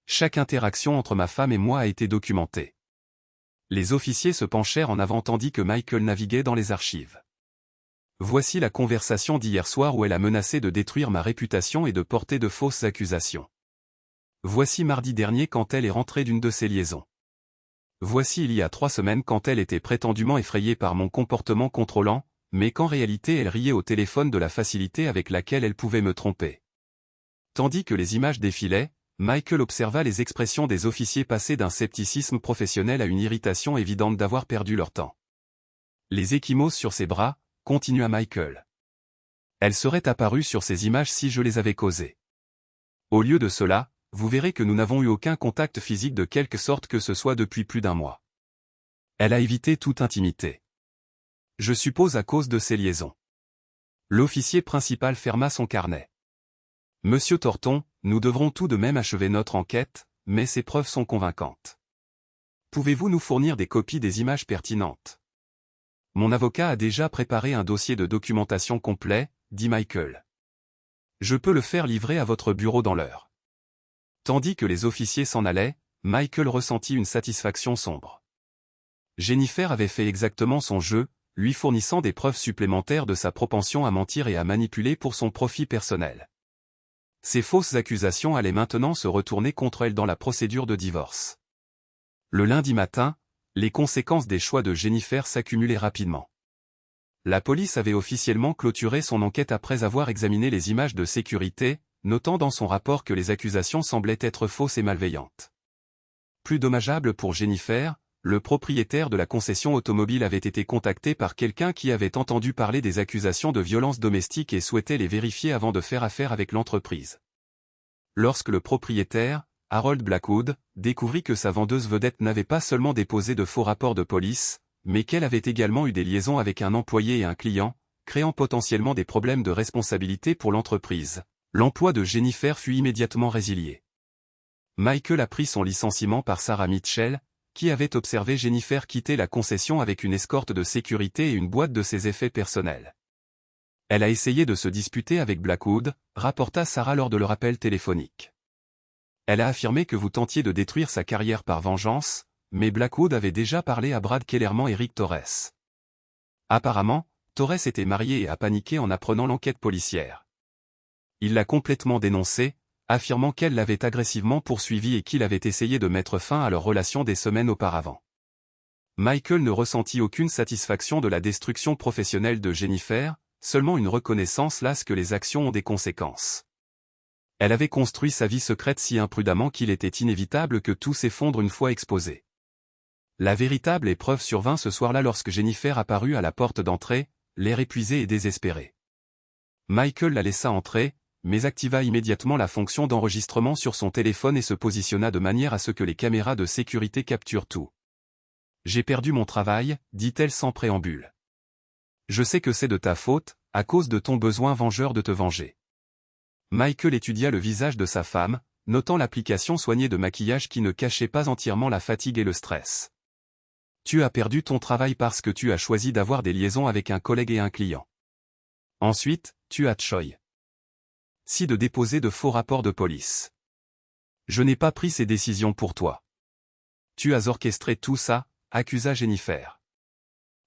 Chaque interaction entre ma femme et moi a été documentée. Les officiers se penchèrent en avant tandis que Michael naviguait dans les archives. Voici la conversation d'hier soir où elle a menacé de détruire ma réputation et de porter de fausses accusations. Voici mardi dernier quand elle est rentrée d'une de ses liaisons. Voici il y a 3 semaines quand elle était prétendument effrayée par mon comportement contrôlant, mais qu'en réalité elle riait au téléphone de la facilité avec laquelle elle pouvait me tromper. Tandis que les images défilaient, Michael observa les expressions des officiers passer d'un scepticisme professionnel à une irritation évidente d'avoir perdu leur temps. Les Ekimos sur ses bras, continua Michael. Elles seraient apparues sur ces images si je les avais causées. Au lieu de cela, vous verrez que nous n'avons eu aucun contact physique de quelque sorte que ce soit depuis plus d'1 mois. Elle a évité toute intimité. Je suppose à cause de ces liaisons. L'officier principal ferma son carnet. Monsieur Thornton, nous devrons tout de même achever notre enquête, mais ces preuves sont convaincantes. Pouvez-vous nous fournir des copies des images pertinentes? Mon avocat a déjà préparé un dossier de documentation complet, dit Michael. Je peux le faire livrer à votre bureau dans l'heure. Tandis que les officiers s'en allaient, Michael ressentit une satisfaction sombre. Jennifer avait fait exactement son jeu, lui fournissant des preuves supplémentaires de sa propension à mentir et à manipuler pour son profit personnel. Ces fausses accusations allaient maintenant se retourner contre elle dans la procédure de divorce. Le lundi matin, les conséquences des choix de Jennifer s'accumulaient rapidement. La police avait officiellement clôturé son enquête après avoir examiné les images de sécurité, notant dans son rapport que les accusations semblaient être fausses et malveillantes. Plus dommageable pour Jennifer, le propriétaire de la concession automobile avait été contacté par quelqu'un qui avait entendu parler des accusations de violence domestique et souhaitait les vérifier avant de faire affaire avec l'entreprise. Lorsque le propriétaire, Harold Blackwood, découvrit que sa vendeuse vedette n'avait pas seulement déposé de faux rapports de police, mais qu'elle avait également eu des liaisons avec un employé et un client, créant potentiellement des problèmes de responsabilité pour l'entreprise, l'emploi de Jennifer fut immédiatement résilié. Michael apprit son licenciement par Sarah Mitchell, qui avait observé Jennifer quitter la concession avec une escorte de sécurité et une boîte de ses effets personnels. Elle a essayé de se disputer avec Blackwood, rapporta Sarah lors de leur appel téléphonique. Elle a affirmé que vous tentiez de détruire sa carrière par vengeance, mais Blackwood avait déjà parlé à Brad Kellerman et Rick Torres. Apparemment, Torres était marié et a paniqué en apprenant l'enquête policière. Il l'a complètement dénoncée, affirmant qu'elle l'avait agressivement poursuivi et qu'il avait essayé de mettre fin à leur relation des semaines auparavant. Michael ne ressentit aucune satisfaction de la destruction professionnelle de Jennifer, seulement une reconnaissance lasse que les actions ont des conséquences. Elle avait construit sa vie secrète si imprudemment qu'il était inévitable que tout s'effondre une fois exposé. La véritable épreuve survint ce soir-là lorsque Jennifer apparut à la porte d'entrée, l'air épuisé et désespéré. Michael la laissa entrer, mais activa immédiatement la fonction d'enregistrement sur son téléphone et se positionna de manière à ce que les caméras de sécurité capturent tout. « J'ai perdu mon travail », dit-elle sans préambule. « Je sais que c'est de ta faute, à cause de ton besoin vengeur de te venger. » Michael étudia le visage de sa femme, notant l'application soignée de maquillage qui ne cachait pas entièrement la fatigue et le stress. « Tu as perdu ton travail parce que tu as choisi d'avoir des liaisons avec un collègue et un client. Ensuite, tu as Choi. Si de déposer de faux rapports de police. Je n'ai pas pris ces décisions pour toi. Tu as orchestré tout ça, accusa Jennifer.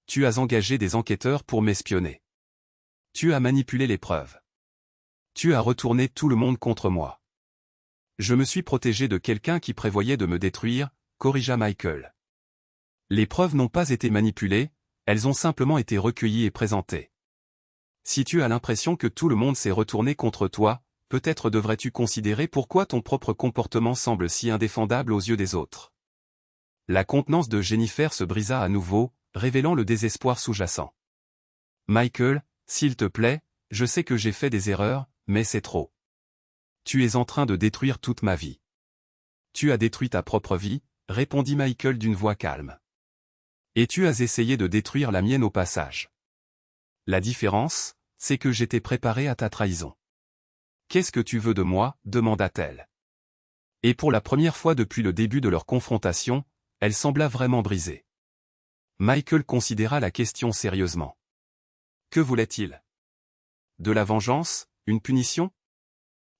Tu as engagé des enquêteurs pour m'espionner. Tu as manipulé les preuves. Tu as retourné tout le monde contre moi. Je me suis protégé de quelqu'un qui prévoyait de me détruire, corrigea Michael. Les preuves n'ont pas été manipulées, elles ont simplement été recueillies et présentées. Si tu as l'impression que tout le monde s'est retourné contre toi, peut-être devrais-tu considérer pourquoi ton propre comportement semble si indéfendable aux yeux des autres. La contenance de Jennifer se brisa à nouveau, révélant le désespoir sous-jacent. Michael, s'il te plaît, je sais que j'ai fait des erreurs, mais c'est trop. Tu es en train de détruire toute ma vie. Tu as détruit ta propre vie, répondit Michael d'une voix calme. Et tu as essayé de détruire la mienne au passage. La différence, c'est que j'étais préparé à ta trahison. Qu'est-ce que tu veux de moi, demanda-t-elle. Et pour la première fois depuis le début de leur confrontation, elle sembla vraiment brisée. Michael considéra la question sérieusement. Que voulait-il? De la vengeance, une punition?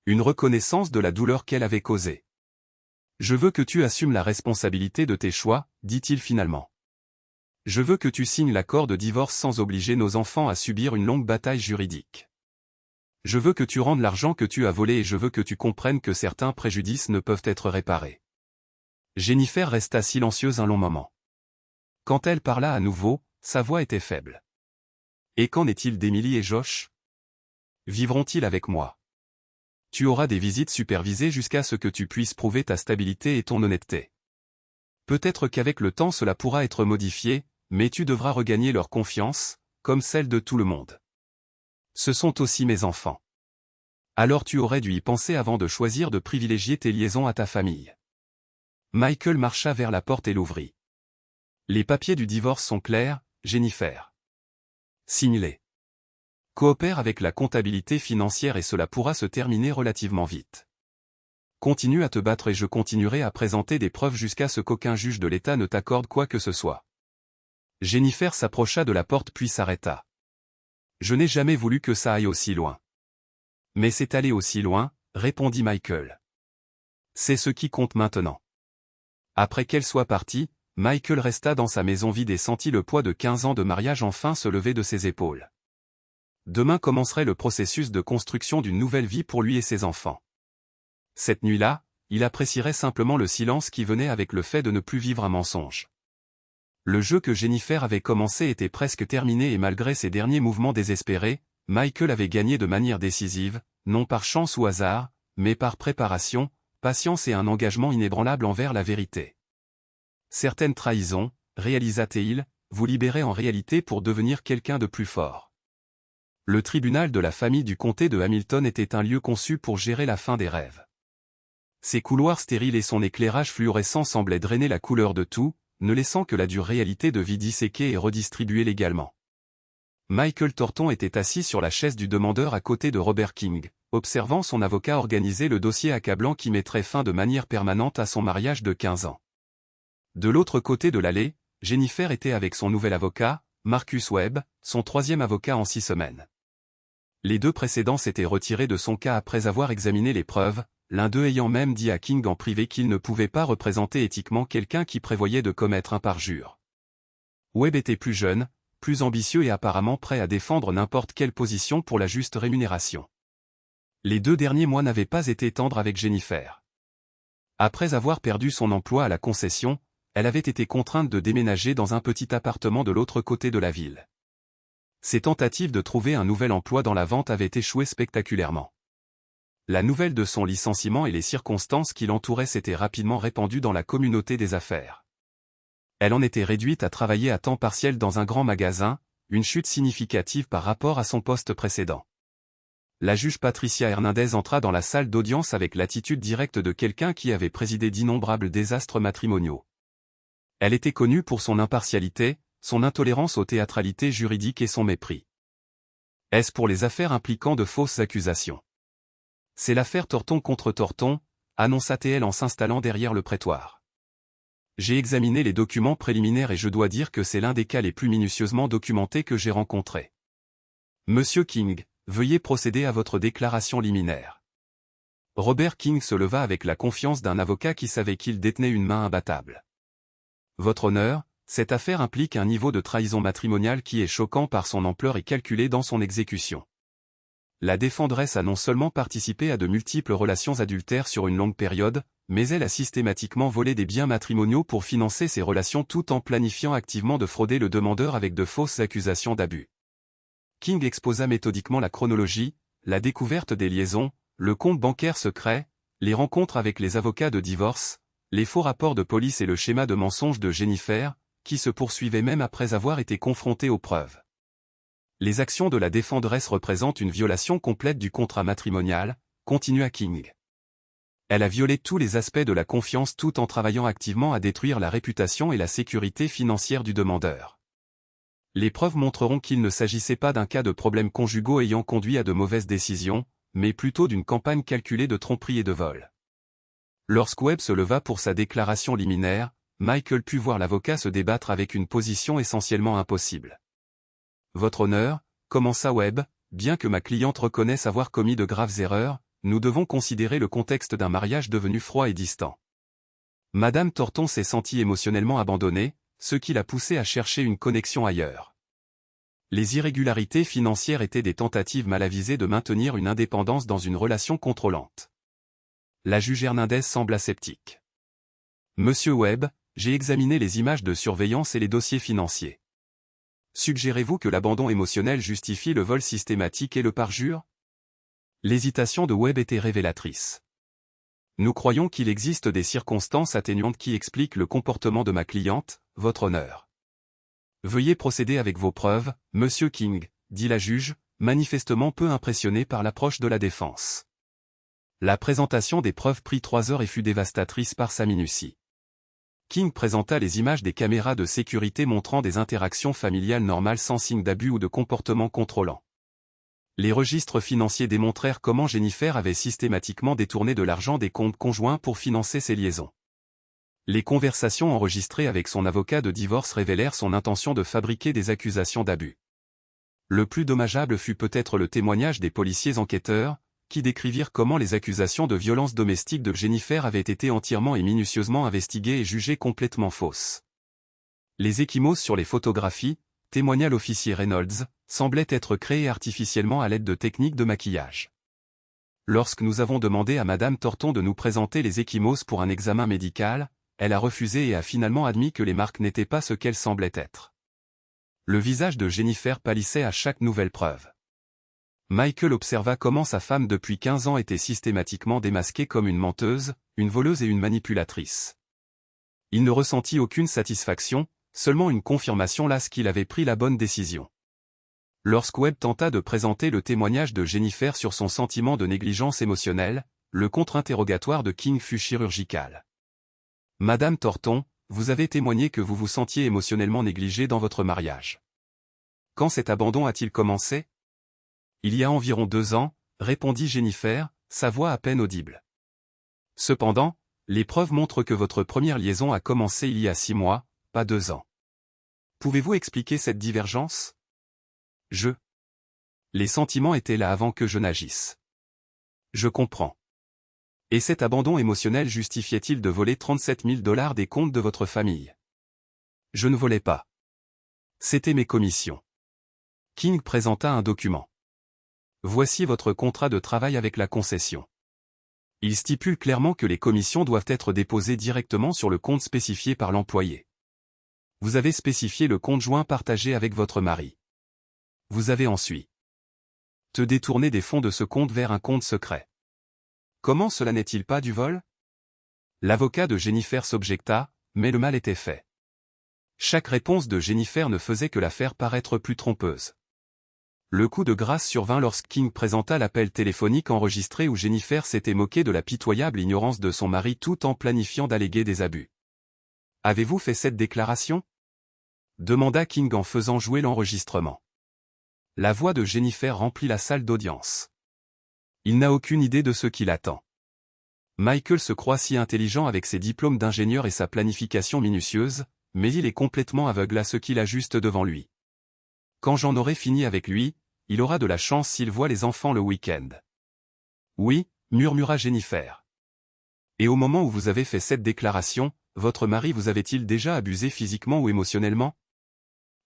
Une reconnaissance de la douleur qu'elle avait causée. Je veux que tu assumes la responsabilité de tes choix, dit-il finalement. Je veux que tu signes l'accord de divorce sans obliger nos enfants à subir une longue bataille juridique. Je veux que tu rendes l'argent que tu as volé et je veux que tu comprennes que certains préjudices ne peuvent être réparés. Jennifer resta silencieuse un long moment. Quand elle parla à nouveau, sa voix était faible. Et qu'en est-il d'Emily et Josh? Vivront-ils avec moi? Tu auras des visites supervisées jusqu'à ce que tu puisses prouver ta stabilité et ton honnêteté. Peut-être qu'avec le temps cela pourra être modifié, mais tu devras regagner leur confiance, comme celle de tout le monde. Ce sont aussi mes enfants. Alors tu aurais dû y penser avant de choisir de privilégier tes liaisons à ta famille. Michael marcha vers la porte et l'ouvrit. Les papiers du divorce sont clairs, Jennifer. Signe-les. Coopère avec la comptabilité financière et cela pourra se terminer relativement vite. Continue à te battre et je continuerai à présenter des preuves jusqu'à ce qu'aucun juge de l'État ne t'accorde quoi que ce soit. Jennifer s'approcha de la porte puis s'arrêta. Je n'ai jamais voulu que ça aille aussi loin. Mais c'est allé aussi loin, répondit Michael. C'est ce qui compte maintenant. Après qu'elle soit partie, Michael resta dans sa maison vide et sentit le poids de 15 ans de mariage enfin se lever de ses épaules. Demain commencerait le processus de construction d'une nouvelle vie pour lui et ses enfants. Cette nuit-là, il apprécierait simplement le silence qui venait avec le fait de ne plus vivre un mensonge. Le jeu que Jennifer avait commencé était presque terminé et malgré ses derniers mouvements désespérés, Michael avait gagné de manière décisive, non par chance ou hasard, mais par préparation, patience et un engagement inébranlable envers la vérité. Certaines trahisons, réalisa-t-il, vous libéraient en réalité pour devenir quelqu'un de plus fort. Le tribunal de la famille du comté de Hamilton était un lieu conçu pour gérer la fin des rêves. Ses couloirs stériles et son éclairage fluorescent semblaient drainer la couleur de tout, ne laissant que la dure réalité de vie disséquée et redistribuée légalement. Michael Thornton était assis sur la chaise du demandeur à côté de Robert King, observant son avocat organiser le dossier accablant qui mettrait fin de manière permanente à son mariage de 15 ans. De l'autre côté de l'allée, Jennifer était avec son nouvel avocat, Marcus Webb, son troisième avocat en 6 semaines. Les 2 précédents s'étaient retirés de son cas après avoir examiné les preuves, l'un d'eux ayant même dit à King en privé qu'il ne pouvait pas représenter éthiquement quelqu'un qui prévoyait de commettre un parjure. Webb était plus jeune, plus ambitieux et apparemment prêt à défendre n'importe quelle position pour la juste rémunération. Les 2 derniers mois n'avaient pas été tendres avec Jennifer. Après avoir perdu son emploi à la concession, elle avait été contrainte de déménager dans un petit appartement de l'autre côté de la ville. Ses tentatives de trouver un nouvel emploi dans la vente avaient échoué spectaculairement. La nouvelle de son licenciement et les circonstances qui l'entouraient s'étaient rapidement répandues dans la communauté des affaires. Elle en était réduite à travailler à temps partiel dans un grand magasin, une chute significative par rapport à son poste précédent. La juge Patricia Hernandez entra dans la salle d'audience avec l'attitude directe de quelqu'un qui avait présidé d'innombrables désastres matrimoniaux. Elle était connue pour son impartialité, son intolérance aux théâtralités juridiques et son mépris. Est-ce pour les affaires impliquant de fausses accusations? C'est l'affaire Thornton contre Thornton, annonça-t-elle en s'installant derrière le prétoire. J'ai examiné les documents préliminaires et je dois dire que c'est l'un des cas les plus minutieusement documentés que j'ai rencontrés. Monsieur King, veuillez procéder à votre déclaration liminaire. Robert King se leva avec la confiance d'un avocat qui savait qu'il détenait une main imbattable. Votre honneur, cette affaire implique un niveau de trahison matrimoniale qui est choquant par son ampleur et calculé dans son exécution. La défendresse a non seulement participé à de multiples relations adultères sur une longue période, mais elle a systématiquement volé des biens matrimoniaux pour financer ces relations tout en planifiant activement de frauder le demandeur avec de fausses accusations d'abus. King exposa méthodiquement la chronologie, la découverte des liaisons, le compte bancaire secret, les rencontres avec les avocats de divorce, les faux rapports de police et le schéma de mensonge de Jennifer, qui se poursuivait même après avoir été confronté aux preuves. Les actions de la défenderesse représentent une violation complète du contrat matrimonial, continua King. Elle a violé tous les aspects de la confiance tout en travaillant activement à détruire la réputation et la sécurité financière du demandeur. Les preuves montreront qu'il ne s'agissait pas d'un cas de problèmes conjugaux ayant conduit à de mauvaises décisions, mais plutôt d'une campagne calculée de tromperie et de vol. Lorsque Webb se leva pour sa déclaration liminaire, Michael put voir l'avocat se débattre avec une position essentiellement impossible. Votre honneur, commença Webb, bien que ma cliente reconnaisse avoir commis de graves erreurs, nous devons considérer le contexte d'un mariage devenu froid et distant. Madame Thornton s'est sentie émotionnellement abandonnée, ce qui l'a poussée à chercher une connexion ailleurs. Les irrégularités financières étaient des tentatives mal avisées de maintenir une indépendance dans une relation contrôlante. La juge Hernandez sembla sceptique. Monsieur Webb, j'ai examiné les images de surveillance et les dossiers financiers. Suggérez-vous que l'abandon émotionnel justifie le vol systématique et le parjure? L'hésitation de Webb était révélatrice. Nous croyons qu'il existe des circonstances atténuantes qui expliquent le comportement de ma cliente, votre honneur. Veuillez procéder avec vos preuves, monsieur King, dit la juge, manifestement peu impressionnée par l'approche de la défense. La présentation des preuves prit 3 heures et fut dévastatrice par sa minutie. King présenta les images des caméras de sécurité montrant des interactions familiales normales sans signe d'abus ou de comportement contrôlant. Les registres financiers démontrèrent comment Jennifer avait systématiquement détourné de l'argent des comptes conjoints pour financer ses liaisons. Les conversations enregistrées avec son avocat de divorce révélèrent son intention de fabriquer des accusations d'abus. Le plus dommageable fut peut-être le témoignage des policiers enquêteurs, qui décrivirent comment les accusations de violence domestique de Jennifer avaient été entièrement et minutieusement investiguées et jugées complètement fausses. Les ecchymoses sur les photographies, témoigna l'officier Reynolds, semblaient être créés artificiellement à l'aide de techniques de maquillage. Lorsque nous avons demandé à Madame Thornton de nous présenter les ecchymoses pour un examen médical, elle a refusé et a finalement admis que les marques n'étaient pas ce qu'elles semblaient être. Le visage de Jennifer pâlissait à chaque nouvelle preuve. Michael observa comment sa femme depuis 15 ans était systématiquement démasquée comme une menteuse, une voleuse et une manipulatrice. Il ne ressentit aucune satisfaction, seulement une confirmation lasse qu'il avait pris la bonne décision. Lorsque Webb tenta de présenter le témoignage de Jennifer sur son sentiment de négligence émotionnelle, le contre-interrogatoire de King fut chirurgical. Madame Thornton, vous avez témoigné que vous vous sentiez émotionnellement négligée dans votre mariage. Quand cet abandon a-t-il commencé? Il y a environ 2 ans, répondit Jennifer, sa voix à peine audible. Cependant, les preuves montrent que votre première liaison a commencé il y a 6 mois, pas 2 ans. Pouvez-vous expliquer cette divergence? Les sentiments étaient là avant que je n'agisse. Je comprends. Et cet abandon émotionnel justifiait-il de voler 37 000 $ des comptes de votre famille? Je ne volais pas. C'était mes commissions. King présenta un document. Voici votre contrat de travail avec la concession. Il stipule clairement que les commissions doivent être déposées directement sur le compte spécifié par l'employé. Vous avez spécifié le compte joint partagé avec votre mari. Vous avez ensuite te détourner des fonds de ce compte vers un compte secret. Comment cela n'est-il pas du vol? L'avocat de Jennifer s'objecta, mais le mal était fait. Chaque réponse de Jennifer ne faisait que la faire paraître plus trompeuse. Le coup de grâce survint lorsque King présenta l'appel téléphonique enregistré où Jennifer s'était moquée de la pitoyable ignorance de son mari tout en planifiant d'alléguer des abus. « Avez-vous fait cette déclaration ?» demanda King en faisant jouer l'enregistrement. La voix de Jennifer remplit la salle d'audience. Il n'a aucune idée de ce qui l'attend. Michael se croit si intelligent avec ses diplômes d'ingénieur et sa planification minutieuse, mais il est complètement aveugle à ce qu'il a juste devant lui. Quand j'en aurai fini avec lui, il aura de la chance s'il voit les enfants le week-end. Oui, murmura Jennifer. Et au moment où vous avez fait cette déclaration, votre mari vous avait-il déjà abusé physiquement ou émotionnellement?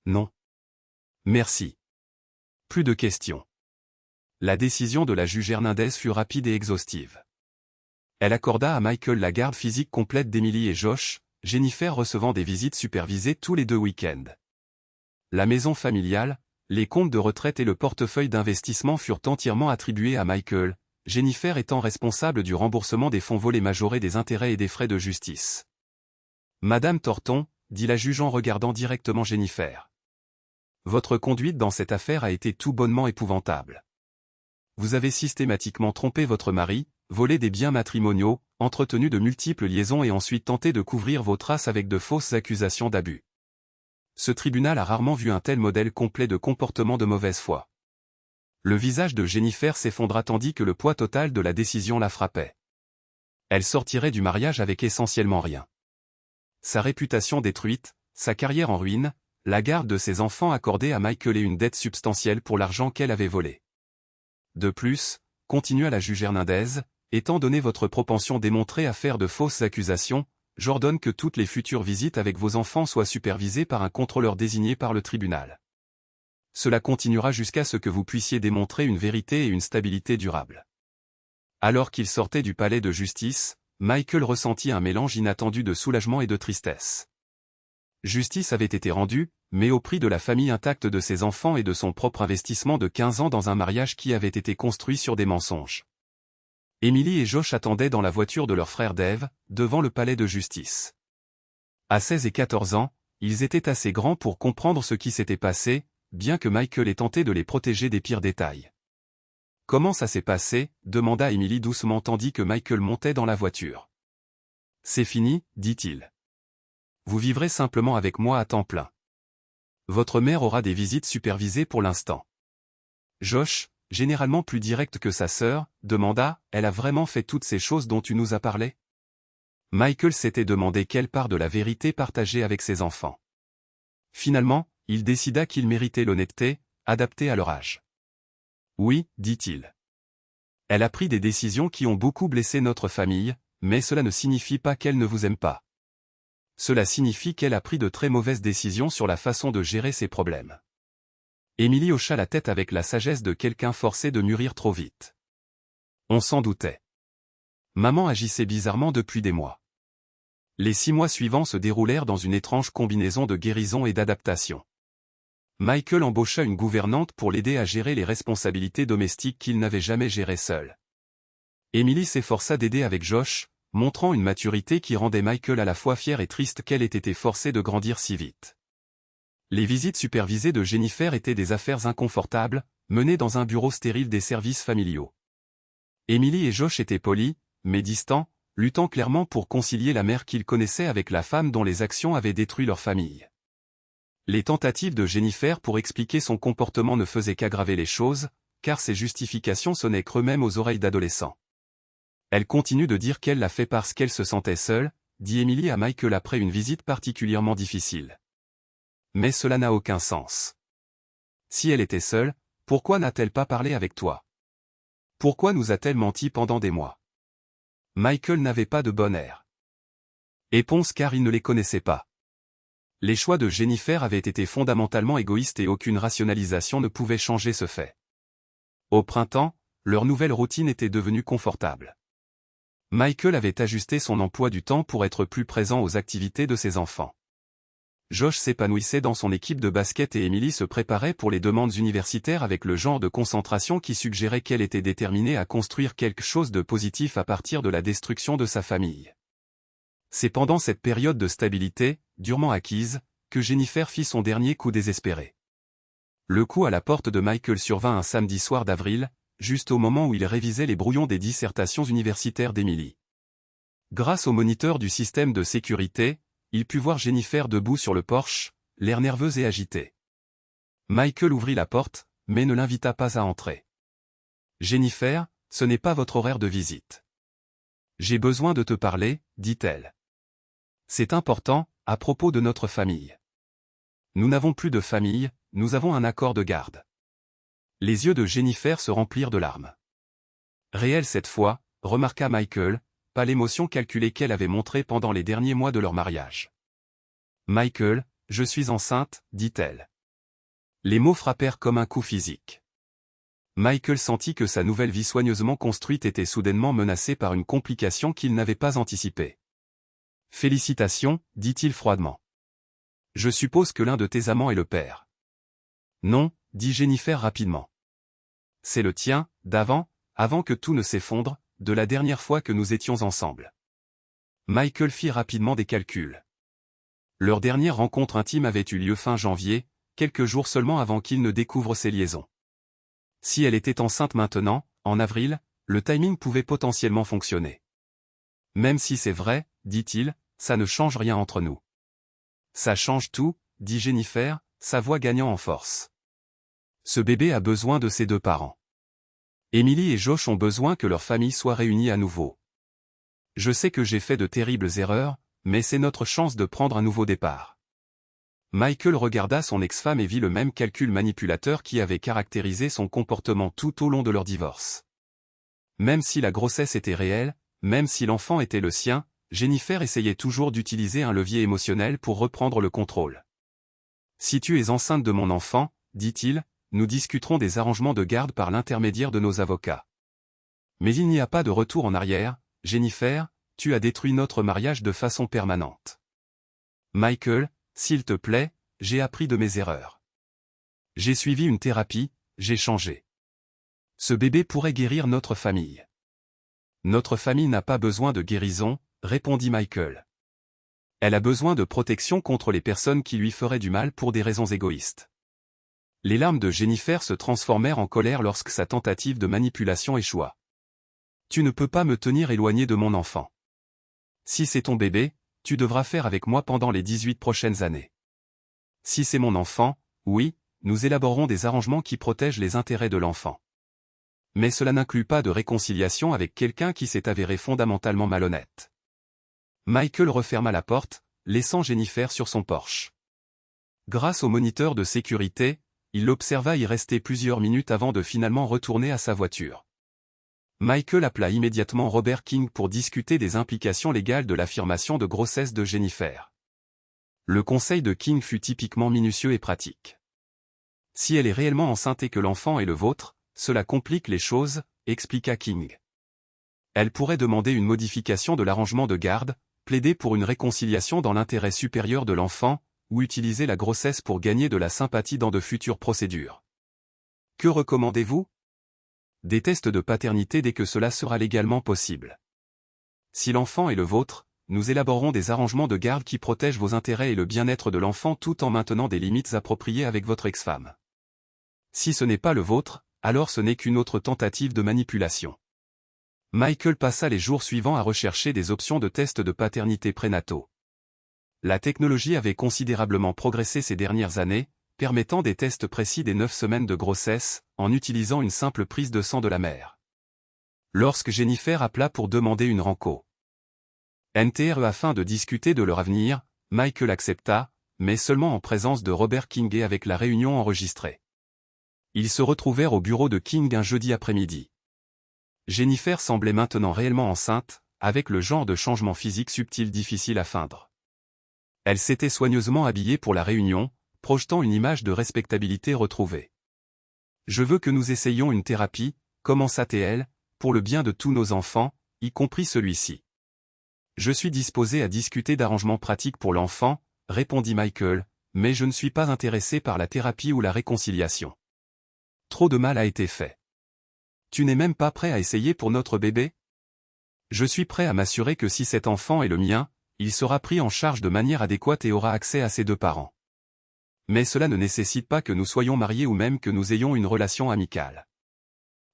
Non. Merci. Plus de questions. La décision de la juge Hernandez fut rapide et exhaustive. Elle accorda à Michael la garde physique complète d'Emily et Josh, Jennifer recevant des visites supervisées tous les 2 week-ends. La maison familiale, les comptes de retraite et le portefeuille d'investissement furent entièrement attribués à Michael, Jennifer étant responsable du remboursement des fonds volés majorés des intérêts et des frais de justice. Madame Thornton, dit la juge en regardant directement Jennifer. Votre conduite dans cette affaire a été tout bonnement épouvantable. Vous avez systématiquement trompé votre mari, volé des biens matrimoniaux, entretenu de multiples liaisons et ensuite tenté de couvrir vos traces avec de fausses accusations d'abus. Ce tribunal a rarement vu un tel modèle complet de comportement de mauvaise foi. Le visage de Jennifer s'effondra tandis que le poids total de la décision la frappait. Elle sortirait du mariage avec essentiellement rien. Sa réputation détruite, sa carrière en ruine, la garde de ses enfants accordée à Michael et une dette substantielle pour l'argent qu'elle avait volé. De plus, continua la juge Hernandez, étant donné votre propension démontrée à faire de fausses accusations, j'ordonne que toutes les futures visites avec vos enfants soient supervisées par un contrôleur désigné par le tribunal. Cela continuera jusqu'à ce que vous puissiez démontrer une vérité et une stabilité durable. Alors qu'il sortait du palais de justice, Michael ressentit un mélange inattendu de soulagement et de tristesse. Justice avait été rendue, mais au prix de la famille intacte de ses enfants et de son propre investissement de 15 ans dans un mariage qui avait été construit sur des mensonges. Emily et Josh attendaient dans la voiture de leur frère Dave, devant le palais de justice. À 16 et 14 ans, ils étaient assez grands pour comprendre ce qui s'était passé, bien que Michael ait tenté de les protéger des pires détails. « Comment ça s'est passé ?» demanda Emily doucement tandis que Michael montait dans la voiture. « C'est fini, dit-il. Vous vivrez simplement avec moi à temps plein. Votre mère aura des visites supervisées pour l'instant. » Josh, généralement plus direct que sa sœur, demanda « Elle a vraiment fait toutes ces choses dont tu nous as parlé ?» Michael s'était demandé quelle part de la vérité partager avec ses enfants. Finalement, il décida qu'ils méritaient l'honnêteté, adaptée à leur âge. « Oui, dit-il. Elle a pris des décisions qui ont beaucoup blessé notre famille, mais cela ne signifie pas qu'elle ne vous aime pas. Cela signifie qu'elle a pris de très mauvaises décisions sur la façon de gérer ses problèmes. » Emily hocha la tête avec la sagesse de quelqu'un forcé de mûrir trop vite. On s'en doutait. Maman agissait bizarrement depuis des mois. Les 6 mois suivants se déroulèrent dans une étrange combinaison de guérison et d'adaptation. Michael embaucha une gouvernante pour l'aider à gérer les responsabilités domestiques qu'il n'avait jamais gérées seul. Emily s'efforça d'aider avec Josh, montrant une maturité qui rendait Michael à la fois fier et triste qu'elle ait été forcée de grandir si vite. Les visites supervisées de Jennifer étaient des affaires inconfortables, menées dans un bureau stérile des services familiaux. Emily et Josh étaient polis, mais distants, luttant clairement pour concilier la mère qu'ils connaissaient avec la femme dont les actions avaient détruit leur famille. Les tentatives de Jennifer pour expliquer son comportement ne faisaient qu'aggraver les choses, car ses justifications sonnaient creux même aux oreilles d'adolescents. Elle continue de dire qu'elle l'a fait parce qu'elle se sentait seule, dit Emily à Michael après une visite particulièrement difficile. Mais cela n'a aucun sens. Si elle était seule, pourquoi n'a-t-elle pas parlé avec toi? Pourquoi nous a-t-elle menti pendant des mois? Michael n'avait pas de bon air. Éponce car il ne les connaissait pas. Les choix de Jennifer avaient été fondamentalement égoïstes et aucune rationalisation ne pouvait changer ce fait. Au printemps, leur nouvelle routine était devenue confortable. Michael avait ajusté son emploi du temps pour être plus présent aux activités de ses enfants. Josh s'épanouissait dans son équipe de basket et Emily se préparait pour les demandes universitaires avec le genre de concentration qui suggérait qu'elle était déterminée à construire quelque chose de positif à partir de la destruction de sa famille. C'est pendant cette période de stabilité, durement acquise, que Jennifer fit son dernier coup désespéré. Le coup à la porte de Michael survint un samedi soir d'avril, juste au moment où il révisait les brouillons des dissertations universitaires d'Emily. Grâce au moniteur du système de sécurité, il put voir Jennifer debout sur le porche, l'air nerveuse et agitée. Michael ouvrit la porte, mais ne l'invita pas à entrer. « Jennifer, ce n'est pas votre horaire de visite. »« J'ai besoin de te parler, » dit-elle. « C'est important, à propos de notre famille. »« Nous n'avons plus de famille, nous avons un accord de garde. » Les yeux de Jennifer se remplirent de larmes. Réelle cette fois, remarqua Michael, pas l'émotion calculée qu'elle avait montrée pendant les derniers mois de leur mariage. « Michael, je suis enceinte, » dit-elle. Les mots frappèrent comme un coup physique. Michael sentit que sa nouvelle vie soigneusement construite était soudainement menacée par une complication qu'il n'avait pas anticipée. « Félicitations, dit-il froidement. Je suppose que l'un de tes amants est le père. »« Non, » dit Jennifer rapidement. « C'est le tien, d'avant, avant que tout ne s'effondre, de la dernière fois que nous étions ensemble. » Michael fit rapidement des calculs. Leur dernière rencontre intime avait eu lieu fin janvier, quelques jours seulement avant qu'il ne découvre ses liaisons. Si elle était enceinte maintenant, en avril, le timing pouvait potentiellement fonctionner. « Même si c'est vrai, » dit-il, « ça ne change rien entre nous. »« Ça change tout, » dit Jennifer, sa voix gagnant en force. « Ce bébé a besoin de ses deux parents. Emily et Josh ont besoin que leur famille soit réunie à nouveau. Je sais que j'ai fait de terribles erreurs, mais c'est notre chance de prendre un nouveau départ. » Michael regarda son ex-femme et vit le même calcul manipulateur qui avait caractérisé son comportement tout au long de leur divorce. Même si la grossesse était réelle, même si l'enfant était le sien, Jennifer essayait toujours d'utiliser un levier émotionnel pour reprendre le contrôle. « Si tu es enceinte de mon enfant, » dit-il, nous discuterons des arrangements de garde par l'intermédiaire de nos avocats. Mais il n'y a pas de retour en arrière, Jennifer, tu as détruit notre mariage de façon permanente. Michael, s'il te plaît, j'ai appris de mes erreurs. J'ai suivi une thérapie, j'ai changé. Ce bébé pourrait guérir notre famille. Notre famille n'a pas besoin de guérison, répondit Michael. Elle a besoin de protection contre les personnes qui lui feraient du mal pour des raisons égoïstes. Les larmes de Jennifer se transformèrent en colère lorsque sa tentative de manipulation échoua. « Tu ne peux pas me tenir éloigné de mon enfant. Si c'est ton bébé, tu devras faire avec moi pendant les 18 prochaines années. Si c'est mon enfant, oui, nous élaborerons des arrangements qui protègent les intérêts de l'enfant. Mais cela n'inclut pas de réconciliation avec quelqu'un qui s'est avéré fondamentalement malhonnête. » Michael referma la porte, laissant Jennifer sur son porche. Grâce au moniteur de sécurité, il l'observa y rester plusieurs minutes avant de finalement retourner à sa voiture. Michael appela immédiatement Robert King pour discuter des implications légales de l'affirmation de grossesse de Jennifer. Le conseil de King fut typiquement minutieux et pratique. Si elle est réellement enceinte et que l'enfant est le vôtre, cela complique les choses, expliqua King. Elle pourrait demander une modification de l'arrangement de garde, plaider pour une réconciliation dans l'intérêt supérieur de l'enfant, ou utiliser la grossesse pour gagner de la sympathie dans de futures procédures. Que recommandez-vous? Des tests de paternité dès que cela sera légalement possible. Si l'enfant est le vôtre, nous élaborerons des arrangements de garde qui protègent vos intérêts et le bien-être de l'enfant tout en maintenant des limites appropriées avec votre ex-femme. Si ce n'est pas le vôtre, alors ce n'est qu'une autre tentative de manipulation. Michael passa les jours suivants à rechercher des options de tests de paternité prénataux. La technologie avait considérablement progressé ces dernières années, permettant des tests précis des 9 semaines de grossesse, en utilisant une simple prise de sang de la mère. Lorsque Jennifer appela pour demander une renco NTRE afin de discuter de leur avenir, Michael accepta, mais seulement en présence de Robert King et avec la réunion enregistrée. Ils se retrouvèrent au bureau de King un jeudi après-midi. Jennifer semblait maintenant réellement enceinte, avec le genre de changement physique subtil difficile à feindre. Elle s'était soigneusement habillée pour la réunion, projetant une image de respectabilité retrouvée. « Je veux que nous essayions une thérapie, commença-t-elle, pour le bien de tous nos enfants, y compris celui-ci. Je suis disposé à discuter d'arrangements pratiques pour l'enfant, répondit Michael, mais je ne suis pas intéressé par la thérapie ou la réconciliation. Trop de mal a été fait. Tu n'es même pas prêt à essayer pour notre bébé? Je suis prêt à m'assurer que si cet enfant est le mien, il sera pris en charge de manière adéquate et aura accès à ses deux parents. Mais cela ne nécessite pas que nous soyons mariés ou même que nous ayons une relation amicale.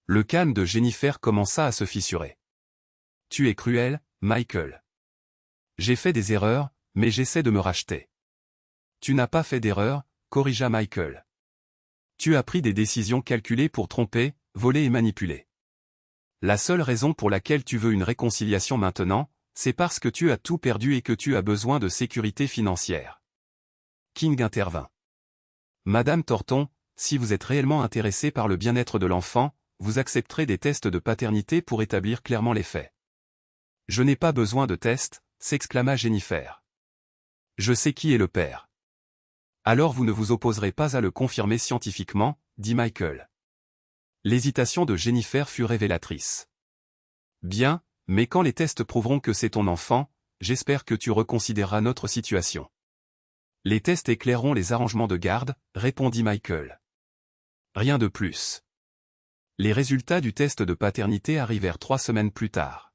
Le calme de Jennifer commença à se fissurer. Tu es cruel, Michael. J'ai fait des erreurs, mais j'essaie de me racheter. Tu n'as pas fait d'erreur, corrigea Michael. Tu as pris des décisions calculées pour tromper, voler et manipuler. La seule raison pour laquelle tu veux une réconciliation maintenant, c'est parce que tu as tout perdu et que tu as besoin de sécurité financière. King intervint. Madame Thornton, si vous êtes réellement intéressée par le bien-être de l'enfant, vous accepterez des tests de paternité pour établir clairement les faits. Je n'ai pas besoin de tests, s'exclama Jennifer. Je sais qui est le père. Alors vous ne vous opposerez pas à le confirmer scientifiquement, dit Michael. L'hésitation de Jennifer fut révélatrice. Bien, mais quand les tests prouveront que c'est ton enfant, j'espère que tu reconsidéreras notre situation. Les tests éclaireront les arrangements de garde, répondit Michael. Rien de plus. Les résultats du test de paternité arrivèrent 3 semaines plus tard.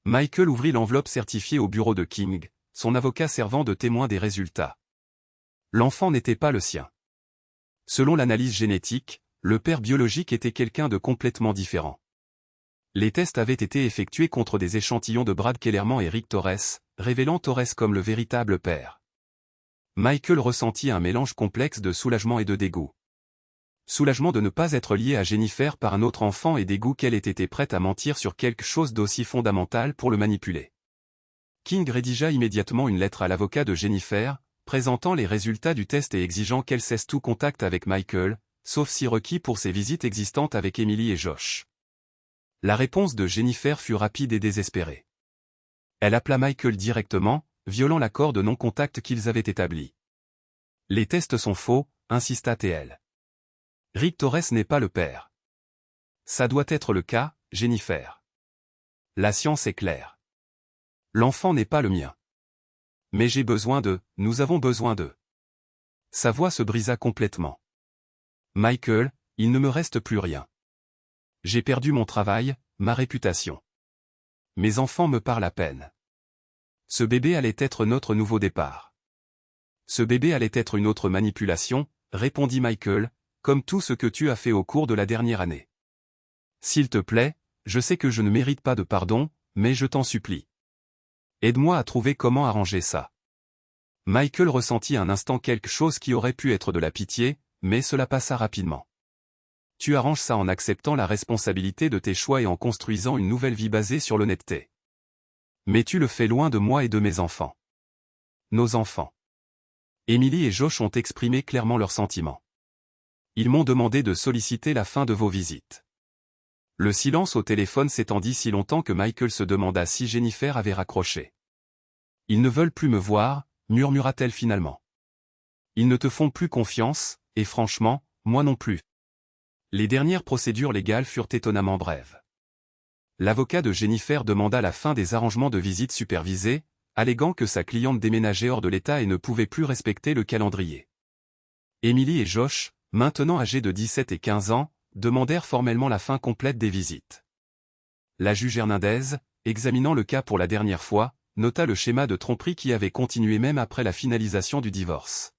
Michael ouvrit l'enveloppe certifiée au bureau de King, son avocat servant de témoin des résultats. L'enfant n'était pas le sien. Selon l'analyse génétique, le père biologique était quelqu'un de complètement différent. Les tests avaient été effectués contre des échantillons de Brad Kellerman et Rick Torres, révélant Torres comme le véritable père. Michael ressentit un mélange complexe de soulagement et de dégoût. Soulagement de ne pas être lié à Jennifer par un autre enfant et dégoût qu'elle ait été prête à mentir sur quelque chose d'aussi fondamental pour le manipuler. King rédigea immédiatement une lettre à l'avocat de Jennifer, présentant les résultats du test et exigeant qu'elle cesse tout contact avec Michael, sauf si requis pour ses visites existantes avec Emily et Josh. La réponse de Jennifer fut rapide et désespérée. Elle appela Michael directement, violant l'accord de non-contact qu'ils avaient établi. Les tests sont faux, insista-t-elle. Rick Torres n'est pas le père. Ça doit être le cas, Jennifer. La science est claire. L'enfant n'est pas le mien. Mais j'ai besoin d'eux, nous avons besoin d'eux. Sa voix se brisa complètement. Michael, il ne me reste plus rien. J'ai perdu mon travail, ma réputation. Mes enfants me parlent à peine. Ce bébé allait être notre nouveau départ. Ce bébé allait être une autre manipulation, répondit Michael, comme tout ce que tu as fait au cours de la dernière année. S'il te plaît, je sais que je ne mérite pas de pardon, mais je t'en supplie. Aide-moi à trouver comment arranger ça. Michael ressentit un instant quelque chose qui aurait pu être de la pitié, mais cela passa rapidement. Tu arranges ça en acceptant la responsabilité de tes choix et en construisant une nouvelle vie basée sur l'honnêteté. Mais tu le fais loin de moi et de mes enfants. Nos enfants. Emily et Josh ont exprimé clairement leurs sentiments. Ils m'ont demandé de solliciter la fin de vos visites. Le silence au téléphone s'étendit si longtemps que Michael se demanda si Jennifer avait raccroché. Ils ne veulent plus me voir, murmura-t-elle finalement. Ils ne te font plus confiance, et franchement, moi non plus. Les dernières procédures légales furent étonnamment brèves. L'avocat de Jennifer demanda la fin des arrangements de visite supervisés, alléguant que sa cliente déménageait hors de l'État et ne pouvait plus respecter le calendrier. Emily et Josh, maintenant âgés de 17 et 15 ans, demandèrent formellement la fin complète des visites. La juge Hernandez, examinant le cas pour la dernière fois, nota le schéma de tromperie qui avait continué même après la finalisation du divorce.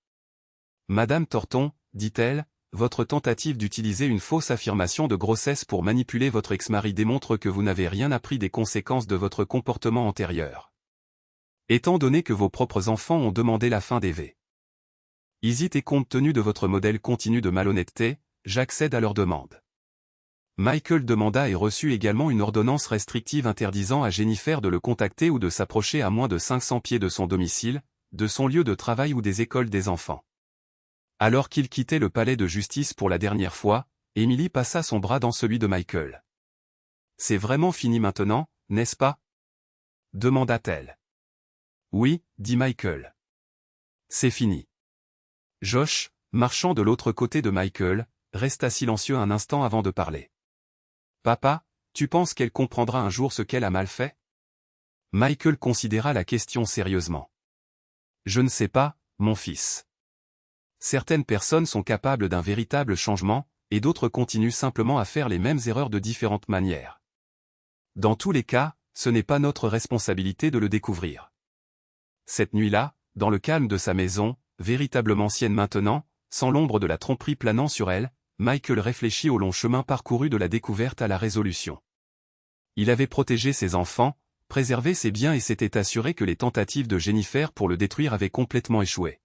Madame Thornton, dit-elle, votre tentative d'utiliser une fausse affirmation de grossesse pour manipuler votre ex-mari démontre que vous n'avez rien appris des conséquences de votre comportement antérieur. Étant donné que vos propres enfants ont demandé la fin des V. Isit et compte tenu de votre modèle continu de malhonnêteté, j'accède à leur demande. Michael demanda et reçut également une ordonnance restrictive interdisant à Jennifer de le contacter ou de s'approcher à moins de 500 pieds de son domicile, de son lieu de travail ou des écoles des enfants. Alors qu'il quittait le palais de justice pour la dernière fois, Emily passa son bras dans celui de Michael. « C'est vraiment fini maintenant, n'est-ce pas » demanda-t-elle. « Oui, dit Michael. C'est fini. » Josh, marchant de l'autre côté de Michael, resta silencieux un instant avant de parler. « Papa, tu penses qu'elle comprendra un jour ce qu'elle a mal fait » Michael considéra la question sérieusement. « Je ne sais pas, mon fils. Certaines personnes sont capables d'un véritable changement, et d'autres continuent simplement à faire les mêmes erreurs de différentes manières. Dans tous les cas, ce n'est pas notre responsabilité de le découvrir. » Cette nuit-là, dans le calme de sa maison, véritablement sienne maintenant, sans l'ombre de la tromperie planant sur elle, Michael réfléchit au long chemin parcouru de la découverte à la résolution. Il avait protégé ses enfants, préservé ses biens et s'était assuré que les tentatives de Jennifer pour le détruire avaient complètement échoué.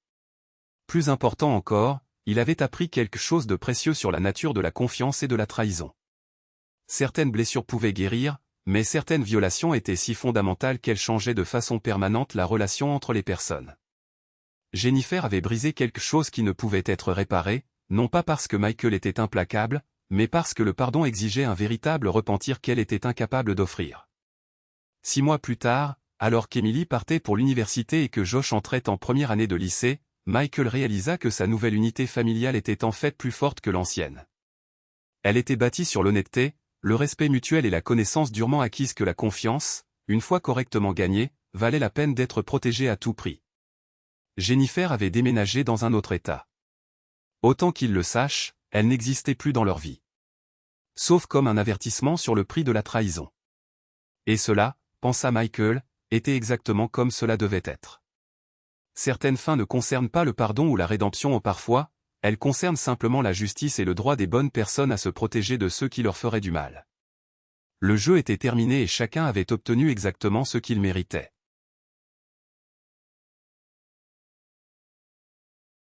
Plus important encore, il avait appris quelque chose de précieux sur la nature de la confiance et de la trahison. Certaines blessures pouvaient guérir, mais certaines violations étaient si fondamentales qu'elles changeaient de façon permanente la relation entre les personnes. Jennifer avait brisé quelque chose qui ne pouvait être réparé, non pas parce que Michael était implacable, mais parce que le pardon exigeait un véritable repentir qu'elle était incapable d'offrir. 6 mois plus tard, alors qu'Emily partait pour l'université et que Josh entrait en première année de lycée, Michael réalisa que sa nouvelle unité familiale était en fait plus forte que l'ancienne. Elle était bâtie sur l'honnêteté, le respect mutuel et la connaissance durement acquise que la confiance, une fois correctement gagnée, valait la peine d'être protégée à tout prix. Jennifer avait déménagé dans un autre état. Autant qu'ils le sachent, elle n'existait plus dans leur vie. Sauf comme un avertissement sur le prix de la trahison. Et cela, pensa Michael, était exactement comme cela devait être. Certaines fins ne concernent pas le pardon ou la rédemption ou parfois, elles concernent simplement la justice et le droit des bonnes personnes à se protéger de ceux qui leur feraient du mal. Le jeu était terminé et chacun avait obtenu exactement ce qu'il méritait.